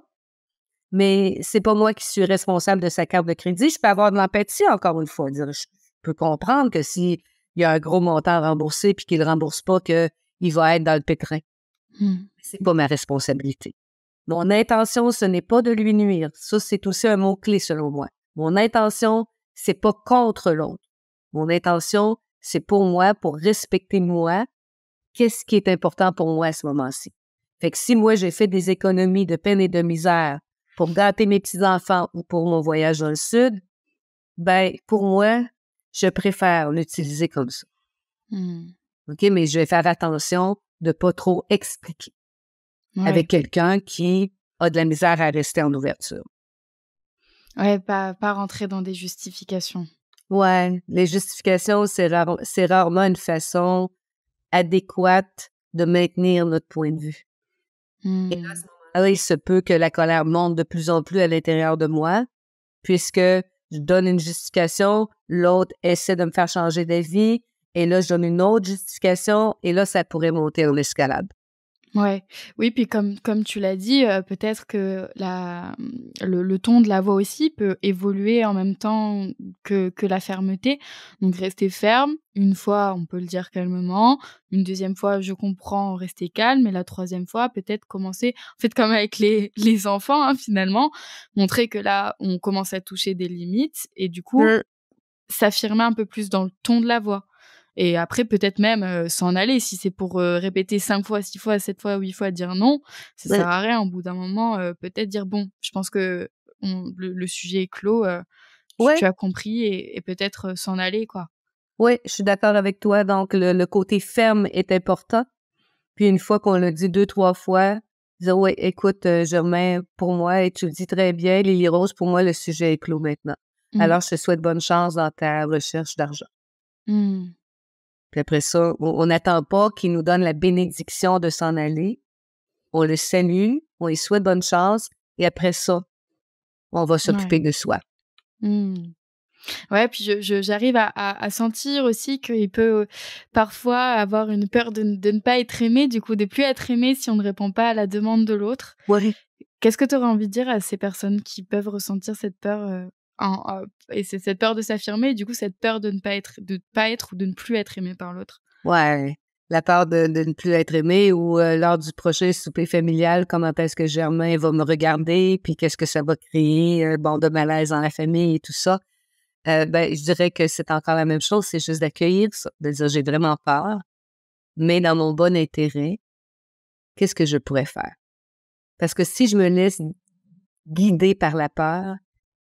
B: mais c'est pas moi qui suis responsable de sa carte de crédit. Je peux avoir de l'empathie, encore une fois. Dire, je peux comprendre que s'il y a un gros montant à rembourser puis qu'il ne rembourse pas, qu'il va être dans le pétrin. C'est pas ma responsabilité. Mon intention, ce n'est pas de lui nuire. Ça, c'est aussi un mot-clé selon moi. Mon intention, c'est pas contre l'autre. Mon intention, c'est pour moi, pour respecter moi, qu'est-ce qui est important pour moi à ce moment-ci. Fait que si moi, j'ai fait des économies de peine et de misère pour gâter mes petits-enfants ou pour mon voyage dans le sud, ben pour moi, je préfère l'utiliser comme ça. OK? Mais je vais faire attention de pas trop expliquer avec quelqu'un qui a de la misère à rester en ouverture.
A: Ouais, pas rentrer dans des justifications.
B: Ouais, les justifications, c'est rarement une façon adéquate de maintenir notre point de vue. Et là, à ce moment-là, il se peut que la colère monte de plus en plus à l'intérieur de moi, puisque je donne une justification, l'autre essaie de me faire changer d'avis, et là, je donne une autre justification, et là, ça pourrait monter en escalade.
A: Ouais. Oui, puis comme tu l'as dit, peut-être que le ton de la voix aussi peut évoluer en même temps que la fermeté. Donc rester ferme, une fois, on peut le dire calmement, une deuxième fois, je comprends, rester calme et la troisième fois, peut-être commencer en fait, comme avec les enfants, hein, finalement, montrer que là, on commence à toucher des limites et du coup, s'affirmer un peu plus dans le ton de la voix. Et après, peut-être même s'en aller. Si c'est pour répéter 5 fois, 6 fois, 7 fois, 8 fois, dire non, ça sert à rien. Au bout d'un moment, peut-être dire bon, je pense que le sujet est clos, tu as compris et peut-être s'en aller, quoi.
B: Oui, je suis d'accord avec toi. Donc, le côté ferme est important. Puis une fois qu'on l'a dit 2, 3 fois, dire oui, écoute, Germain, pour moi, et tu le dis très bien, Lily Rose, pour moi, le sujet est clos maintenant. Alors, je te souhaite bonne chance dans ta recherche d'argent. Puis après ça, on n'attend pas qu'il nous donne la bénédiction de s'en aller. On le salue, on lui souhaite bonne chance, et après ça, on va s'occuper de soi.
A: Ouais, puis j'arrive à sentir aussi qu'il peut parfois avoir une peur de ne pas être aimé, du coup de plus être aimé si on ne répond pas à la demande de l'autre.
B: Oui.
A: Qu'est-ce que tu aurais envie de dire à ces personnes qui peuvent ressentir cette peur et c'est cette peur de s'affirmer et du coup cette peur de ne pas être ou de ne plus être aimé par l'autre?
B: Ouais, la peur de ne plus être aimé ou lors du prochain souper familial, comment est-ce que Germain va me regarder, puis qu'est-ce que ça va créer, de malaise dans la famille et tout ça. Ben, je dirais que c'est encore la même chose, c'est juste d'accueillir ça, de dire j'ai vraiment peur, mais dans mon bon intérêt, qu'est-ce que je pourrais faire? Parce que si je me laisse guider par la peur,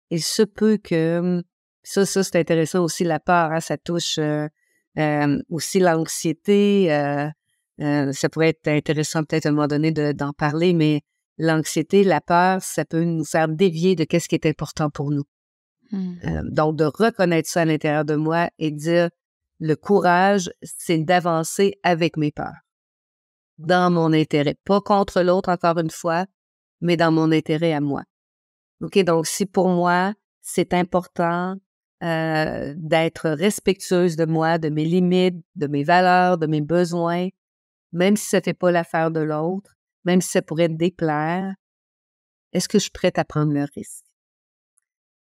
B: il se peut que ça c'est intéressant aussi, la peur, hein, ça touche aussi l'anxiété. Ça pourrait être intéressant peut-être à un moment donné d'en parler, mais l'anxiété, la peur, ça peut nous faire dévier de qu'est-ce qui est important pour nous. Donc, de reconnaître ça à l'intérieur de moi et dire, le courage, c'est d'avancer avec mes peurs, dans mon intérêt. Pas contre l'autre, encore une fois, mais dans mon intérêt à moi. OK? Donc, si pour moi, c'est important d'être respectueuse de moi, de mes limites, de mes valeurs, de mes besoins, même si ça ne fait pas l'affaire de l'autre, même si ça pourrait déplaire, est-ce que je suis prête à prendre le risque?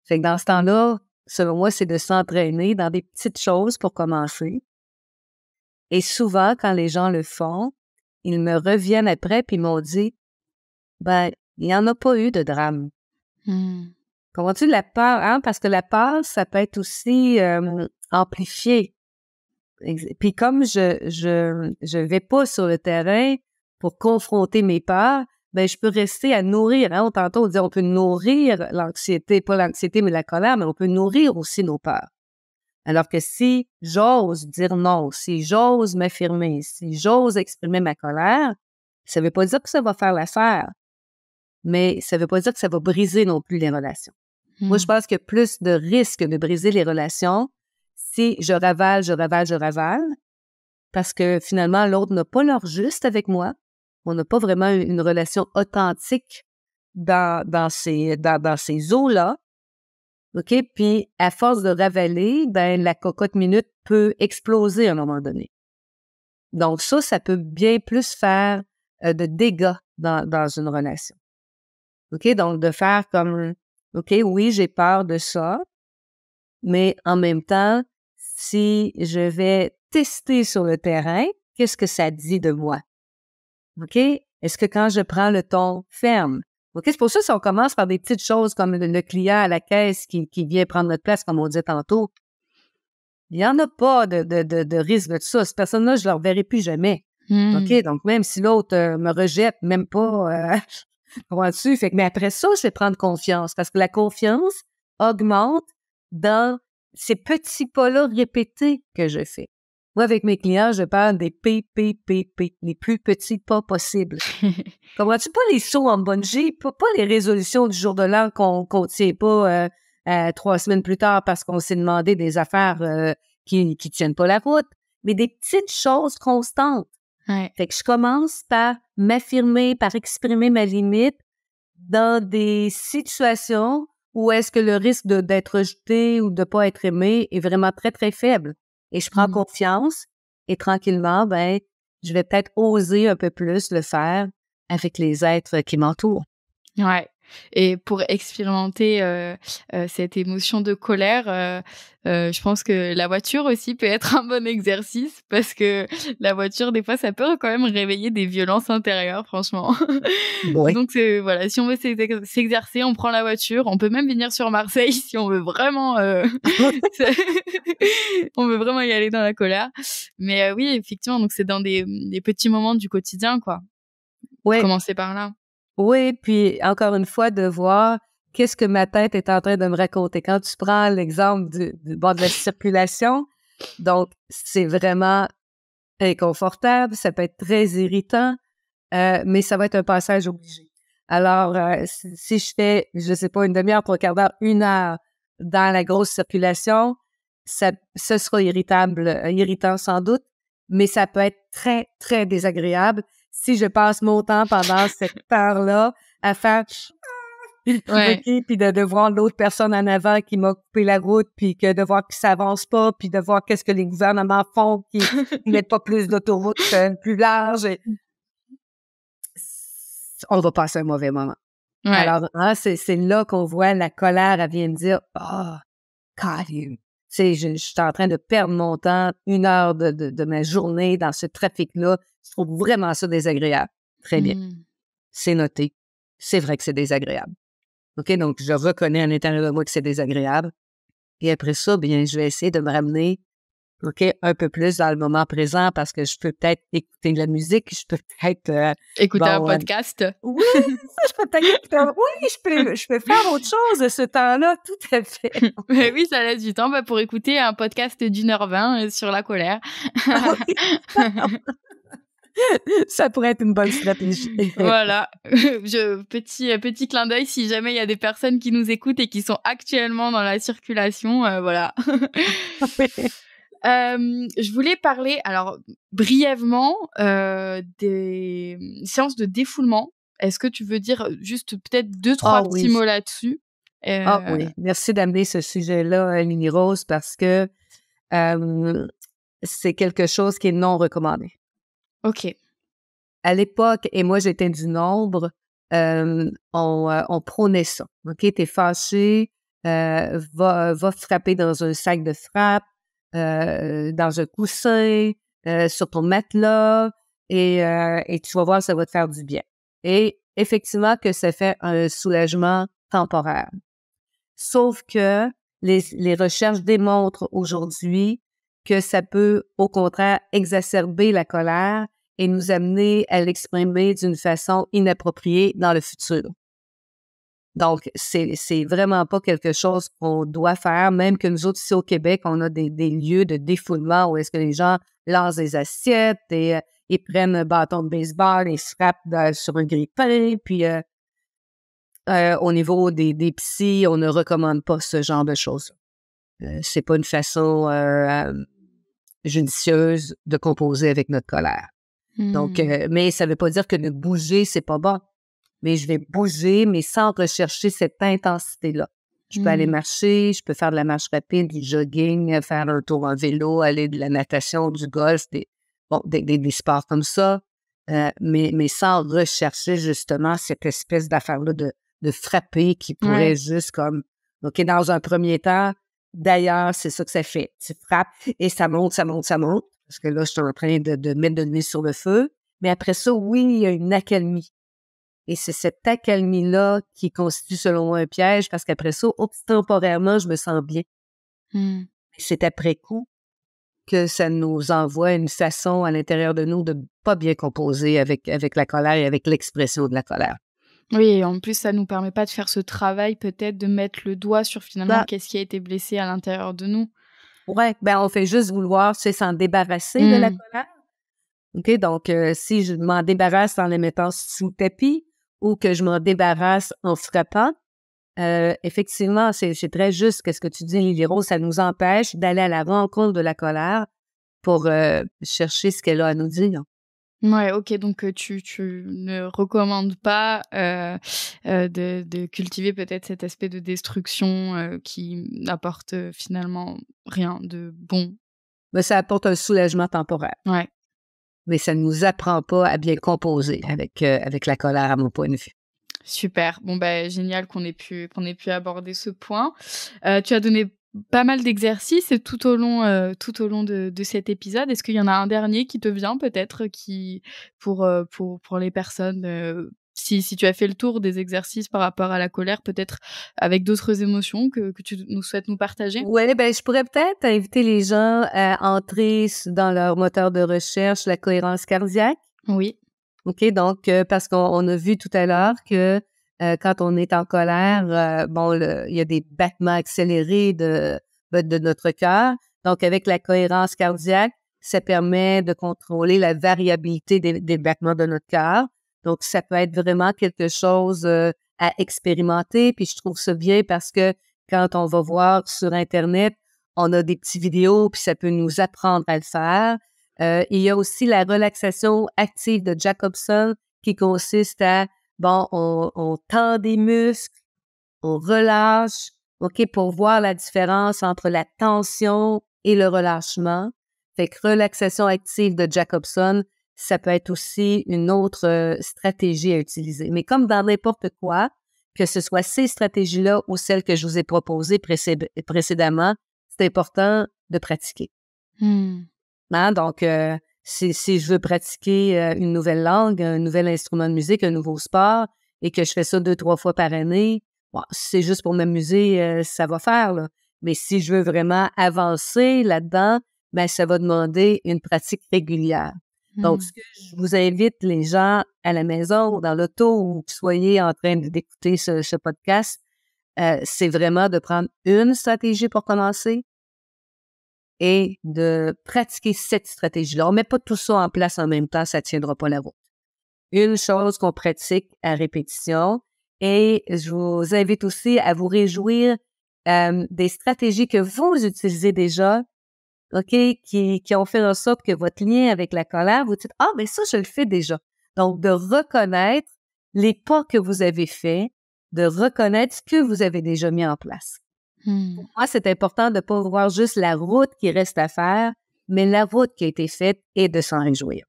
B: Fait que dans ce temps-là, selon moi, c'est de s'entraîner dans des petites choses pour commencer. Et souvent, quand les gens le font, ils me reviennent après puis ils m'ont dit, ben, il n'y en a pas eu de drame. Comprends-tu la peur, hein? Parce que la peur, ça peut être aussi amplifié. Puis comme je vais pas sur le terrain pour confronter mes peurs, ben je peux rester à nourrir. Hein? Tantôt, on dit on peut nourrir l'anxiété, pas l'anxiété, mais la colère, mais on peut nourrir aussi nos peurs. Alors que si j'ose dire non, si j'ose m'affirmer, si j'ose exprimer ma colère, ça veut pas dire que ça va faire l'affaire, mais ça veut pas dire que ça va briser non plus les relations. Moi, je pense qu'il y a plus de risques de briser les relations si je ravale, parce que finalement, l'autre n'a pas leur juste avec moi. On n'a pas vraiment une relation authentique dans ces eaux-là. OK? Puis, à force de ravaler, ben la cocotte minute peut exploser à un moment donné. Donc, ça peut bien plus faire de dégâts dans une relation. OK? Donc, de faire comme, OK, oui, j'ai peur de ça, mais en même temps, si je vais tester sur le terrain, qu'est-ce que ça dit de moi? OK? Est-ce que quand je prends le ton ferme? OK? C'est pour ça si on commence par des petites choses comme le client à la caisse qui vient prendre notre place, comme on disait tantôt, il n'y en a pas de risque de ça. Cette personne-là, je ne la reverrai plus jamais. OK? Donc, même si l'autre me rejette, même pas, comprends-tu? Fait que, mais après ça, je vais prendre confiance parce que la confiance augmente dans ces petits pas-là répétés que je fais. Moi, avec mes clients, je parle des PPPP, les plus petits pas possibles. Comprends-tu? Pas les sauts en bungee, pas les résolutions du jour de l'an qu'on tient pas 3 semaines plus tard parce qu'on s'est demandé des affaires qui tiennent pas la route, mais des petites choses constantes.
A: Ouais.
B: Fait que je commence par m'affirmer, par exprimer ma limite dans des situations où est-ce que le risque d'être rejeté ou de pas être aimé est vraiment très, très faible. Et je prends confiance et tranquillement, ben, je vais peut-être oser un peu plus le faire avec les êtres qui m'entourent.
A: Ouais. Et pour expérimenter cette émotion de colère, je pense que la voiture aussi peut être un bon exercice parce que la voiture, des fois, ça peut quand même réveiller des violences intérieures, franchement.
B: Oui.
A: Donc, voilà, si on veut s'exercer, on prend la voiture. On peut même venir sur Marseille si on veut vraiment, on veut vraiment y aller dans la colère. Mais oui, effectivement, donc c'est dans des petits moments du quotidien, quoi.
B: Oui.
A: Commencer par là.
B: Oui, puis encore une fois, de voir qu'est-ce que ma tête est en train de me raconter. Quand tu prends l'exemple du bord de la circulation, donc c'est vraiment inconfortable, ça peut être très irritant, mais ça va être un passage obligé. Alors, si je fais, je sais pas, une demi-heure, 3/4 d'heure, 1 heure dans la grosse circulation, ce sera irritant sans doute, mais ça peut être très, très désagréable si je passe mon temps pendant cette heure-là à faire
A: Ouais.
B: OK, puis de voir l'autre personne en avant qui m'a coupé la route, puis que de voir qu'il s'avance pas, puis de voir qu'est-ce que les gouvernements font, qui mettent pas plus d'autoroutes plus larges. On va passer un mauvais moment.
A: Ouais.
B: Alors, hein, c'est là qu'on voit la colère, elle vient me dire « Ah, God, tu sais, je suis en train de perdre mon temps, 1 heure de ma journée dans ce trafic-là. Je trouve vraiment ça désagréable. » Très bien. C'est noté. C'est vrai que c'est désagréable. OK? Donc, je reconnais à l'intérieur de moi que c'est désagréable. Et après ça, bien, je vais essayer de me ramener, OK, un peu plus dans le moment présent parce que je peux peut-être écouter de la musique, je peux peut-être...
A: écouter un podcast.
B: Oui, je peux peut-être... Oui, je peux faire autre chose de ce temps-là, tout à fait.
A: Mais oui, ça laisse du temps pour écouter un podcast d'1h20 sur la colère.
B: Ça pourrait être une bonne stratégie.
A: Voilà. Petit clin d'œil si jamais il y a des personnes qui nous écoutent et qui sont actuellement dans la circulation, voilà. Je voulais parler, alors brièvement, des séances de défoulement. Est-ce que tu veux dire juste peut-être 2-3 petits
B: Oui.
A: mots là-dessus?
B: Oui. Merci d'amener ce sujet-là, Mini Rose, parce que c'est quelque chose qui est non recommandé.
A: OK.
B: À l'époque, et moi j'étais du nombre, on prônait ça. OK, t'es fâché, va frapper dans un sac de frappe, dans un coussin, sur ton matelas, et tu vas voir, ça va te faire du bien. Et effectivement que ça fait un soulagement temporaire. Sauf que les recherches démontrent aujourd'hui que ça peut, au contraire, exacerber la colère et nous amener à l'exprimer d'une façon inappropriée dans le futur. Donc, c'est vraiment pas quelque chose qu'on doit faire, même que nous autres, ici au Québec, on a des lieux de défoulement où est-ce que les gens lancent des assiettes et ils prennent un bâton de baseball et se frappent sur un grille-pain, puis au niveau des psys, on ne recommande pas ce genre de choses. C'est pas une façon judicieuse de composer avec notre colère. Donc, mais ça veut pas dire que de bouger, c'est pas bon. Mais je vais bouger, mais sans rechercher cette intensité-là. Je peux aller marcher, je peux faire de la marche rapide, du jogging, faire un tour en vélo, aller de la natation, du golf, des sports comme ça, mais sans rechercher justement cette espèce d'affaire-là de frapper qui pourrait juste comme... OK, dans un premier temps, d'ailleurs, c'est ça que ça fait. Tu frappes et ça monte, ça monte, ça monte, parce que là, je suis en train de mettre de l'huile sur le feu. Mais après ça, oui, il y a une accalmie. Et c'est cette accalmie-là qui constitue, selon moi, un piège, parce qu'après ça, temporairement, je me sens bien. C'est après coup que ça nous envoie une façon à l'intérieur de nous de pas bien composer avec la colère et avec l'expression de la colère.
A: Oui, et en plus, ça nous permet pas de faire ce travail peut-être de mettre le doigt sur finalement qu'est-ce qui a été blessé à l'intérieur de nous.
B: Ouais, on fait juste vouloir, s'en débarrasser de la colère. OK, donc si je m'en débarrasse en les mettant sous le tapis ou que je m'en débarrasse en frappant, effectivement, c'est très juste ce que tu dis, Lily Rose, ça nous empêche d'aller à la rencontre de la colère pour chercher ce qu'elle a à nous dire.
A: Ouais, OK, donc tu ne recommandes pas, de cultiver peut-être cet aspect de destruction, qui n'apporte, finalement rien de bon.
B: Mais ça apporte un soulagement temporaire.
A: Ouais.
B: Mais ça ne nous apprend pas à bien composer avec la colère, à mon point de vue.
A: Super. Bon, génial qu'on ait pu aborder ce point. Tu as donné pas mal d'exercices tout au long de cet épisode. Est-ce qu'il y en a un dernier qui te vient peut-être pour les personnes, si tu as fait le tour des exercices par rapport à la colère, peut-être avec d'autres émotions que tu souhaites nous partager?
B: Oui, je pourrais peut-être inviter les gens à entrer dans leur moteur de recherche la cohérence cardiaque.
A: Oui.
B: OK, donc parce qu'on a vu tout à l'heure que quand on est en colère, il y a des battements accélérés de notre cœur. Donc, avec la cohérence cardiaque, ça permet de contrôler la variabilité des battements de notre cœur. Donc, ça peut être vraiment quelque chose à expérimenter. Puis, je trouve ça bien parce que quand on va voir sur Internet, on a des petites vidéos, puis ça peut nous apprendre à le faire. Il y a aussi la relaxation active de Jacobson qui consiste à, on tend des muscles, on relâche, OK, pour voir la différence entre la tension et le relâchement. Fait que relaxation active de Jacobson, ça peut être aussi une autre stratégie à utiliser. Mais comme dans n'importe quoi, que ce soit ces stratégies-là ou celles que je vous ai proposées précédemment, c'est important de pratiquer. Hein? Donc, si je veux pratiquer une nouvelle langue, un nouvel instrument de musique, un nouveau sport, et que je fais ça 2-3 fois par année, si c'est juste pour m'amuser, ça va faire, là. Mais si je veux vraiment avancer là-dedans, ça va demander une pratique régulière. Donc, ce que je vous invite, les gens à la maison ou dans l'auto ou que vous soyez en train d'écouter ce podcast, c'est vraiment de prendre une stratégie pour commencer, et de pratiquer cette stratégie-là. On ne met pas tout ça en place en même temps, ça ne tiendra pas la route. Une chose qu'on pratique à répétition, et je vous invite aussi à vous réjouir des stratégies que vous utilisez déjà, OK, qui ont fait en sorte que votre lien avec la colère, vous dites « Ah, mais ça, je le fais déjà ». Donc, de reconnaître les pas que vous avez faits, de reconnaître ce que vous avez déjà mis en place. Pour moi, c'est important de ne pas voir juste la route qui reste à faire, mais la route qui a été faite et de s'en réjouir.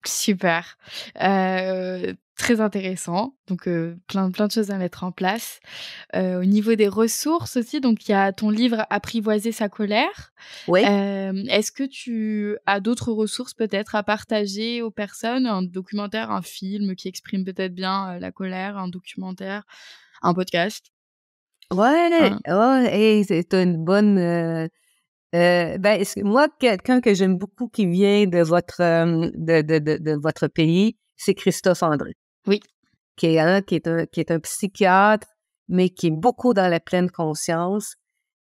A: Super. Très intéressant. Donc, plein de choses à mettre en place. Au niveau des ressources aussi, donc il y a ton livre «Apprivoiser sa colère».
B: Oui.
A: Est-ce que tu as d'autres ressources peut-être à partager aux personnes? Un documentaire, un film qui exprime peut-être bien, la colère, un documentaire, un podcast?
B: Ouais,
A: Un
B: hey, c'est une bonne, ben, moi, quelqu'un que j'aime beaucoup qui vient de votre, de votre pays, c'est Christophe André,
A: oui.
B: qui est un psychiatre, mais qui est beaucoup dans la pleine conscience.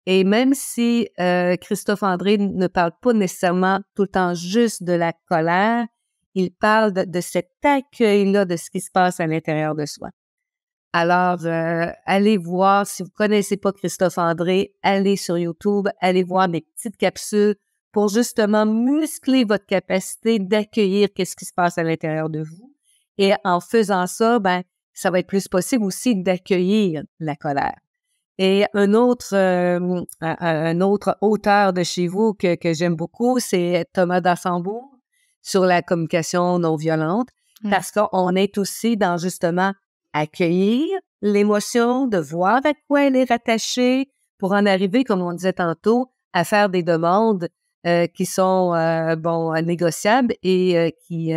B: Et même si Christophe André ne parle pas nécessairement tout le temps juste de la colère, il parle de cet accueil-là de ce qui se passe à l'intérieur de soi. Alors, allez voir, si vous connaissez pas Christophe André, allez sur YouTube, allez voir des petites capsules pour justement muscler votre capacité d'accueillir qu'est-ce qui se passe à l'intérieur de vous. Et en faisant ça, ben, ça va être plus possible aussi d'accueillir la colère. Et un autre auteur de chez vous que j'aime beaucoup, c'est Thomas D'Assembourg sur la communication non violente, parce qu'on est aussi dans justement accueillir l'émotion, de voir à quoi elle est rattachée pour en arriver, comme on disait tantôt, à faire des demandes qui sont négociables et qui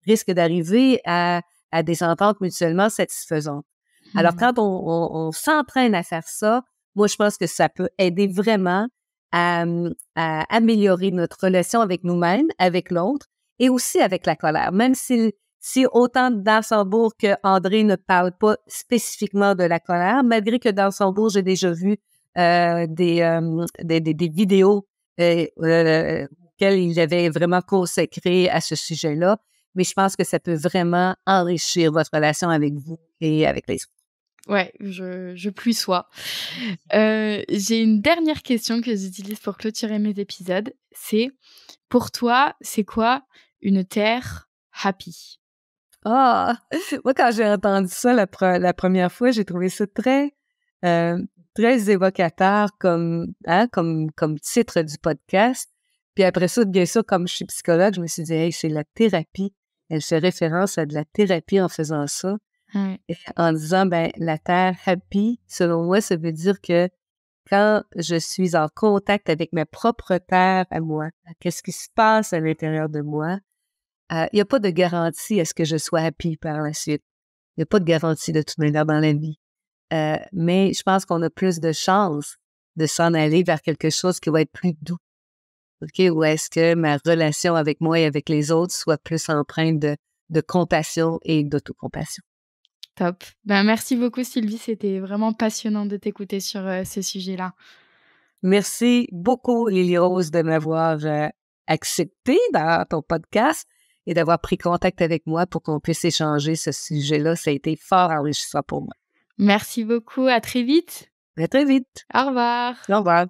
B: risquent d'arriver à des ententes mutuellement satisfaisantes. Alors, quand on s'entraîne à faire ça, moi, je pense que ça peut aider vraiment à améliorer notre relation avec nous-mêmes, avec l'autre et aussi avec la colère. Même si autant d'Archambault que André ne parle pas spécifiquement de la colère, malgré que d'Archambault, j'ai déjà vu des vidéos auxquelles il avait vraiment consacré à ce sujet-là. Mais je pense que ça peut vraiment enrichir votre relation avec vous et avec les autres.
A: Ouais, je plus sois. J'ai une dernière question que j'utilise pour clôturer mes épisodes. C'est, pour toi, c'est quoi une terre happy?
B: Ah! Moi, quand j'ai entendu ça la première fois, j'ai trouvé ça très évocateur comme titre du podcast. Puis après ça, bien sûr, comme je suis psychologue, je me suis dit « Hey, c'est la thérapie ». Elle fait référence à de la thérapie en faisant ça.
A: Ouais.
B: Et en disant, ben, la terre happy, selon moi, ça veut dire que quand je suis en contact avec ma propre terre à moi, qu'est-ce qui se passe à l'intérieur de moi, il n'y a pas de garantie à ce que je sois happy par la suite. Il n'y a pas de garantie de toute manière dans la vie. Mais je pense qu'on a plus de chances de s'en aller vers quelque chose qui va être plus doux. OK? Ou est-ce que ma relation avec moi et avec les autres soit plus empreinte de compassion et d'autocompassion?
A: Top. Ben, merci beaucoup Sylvie, c'était vraiment passionnant de t'écouter sur, ce sujet-là.
B: Merci beaucoup, Lily-Rose, de m'avoir accepté dans ton podcast et d'avoir pris contact avec moi pour qu'on puisse échanger ce sujet-là. Ça a été fort enrichissant pour moi.
A: Merci beaucoup, à très vite.
B: À très vite.
A: Au revoir.
B: Au revoir.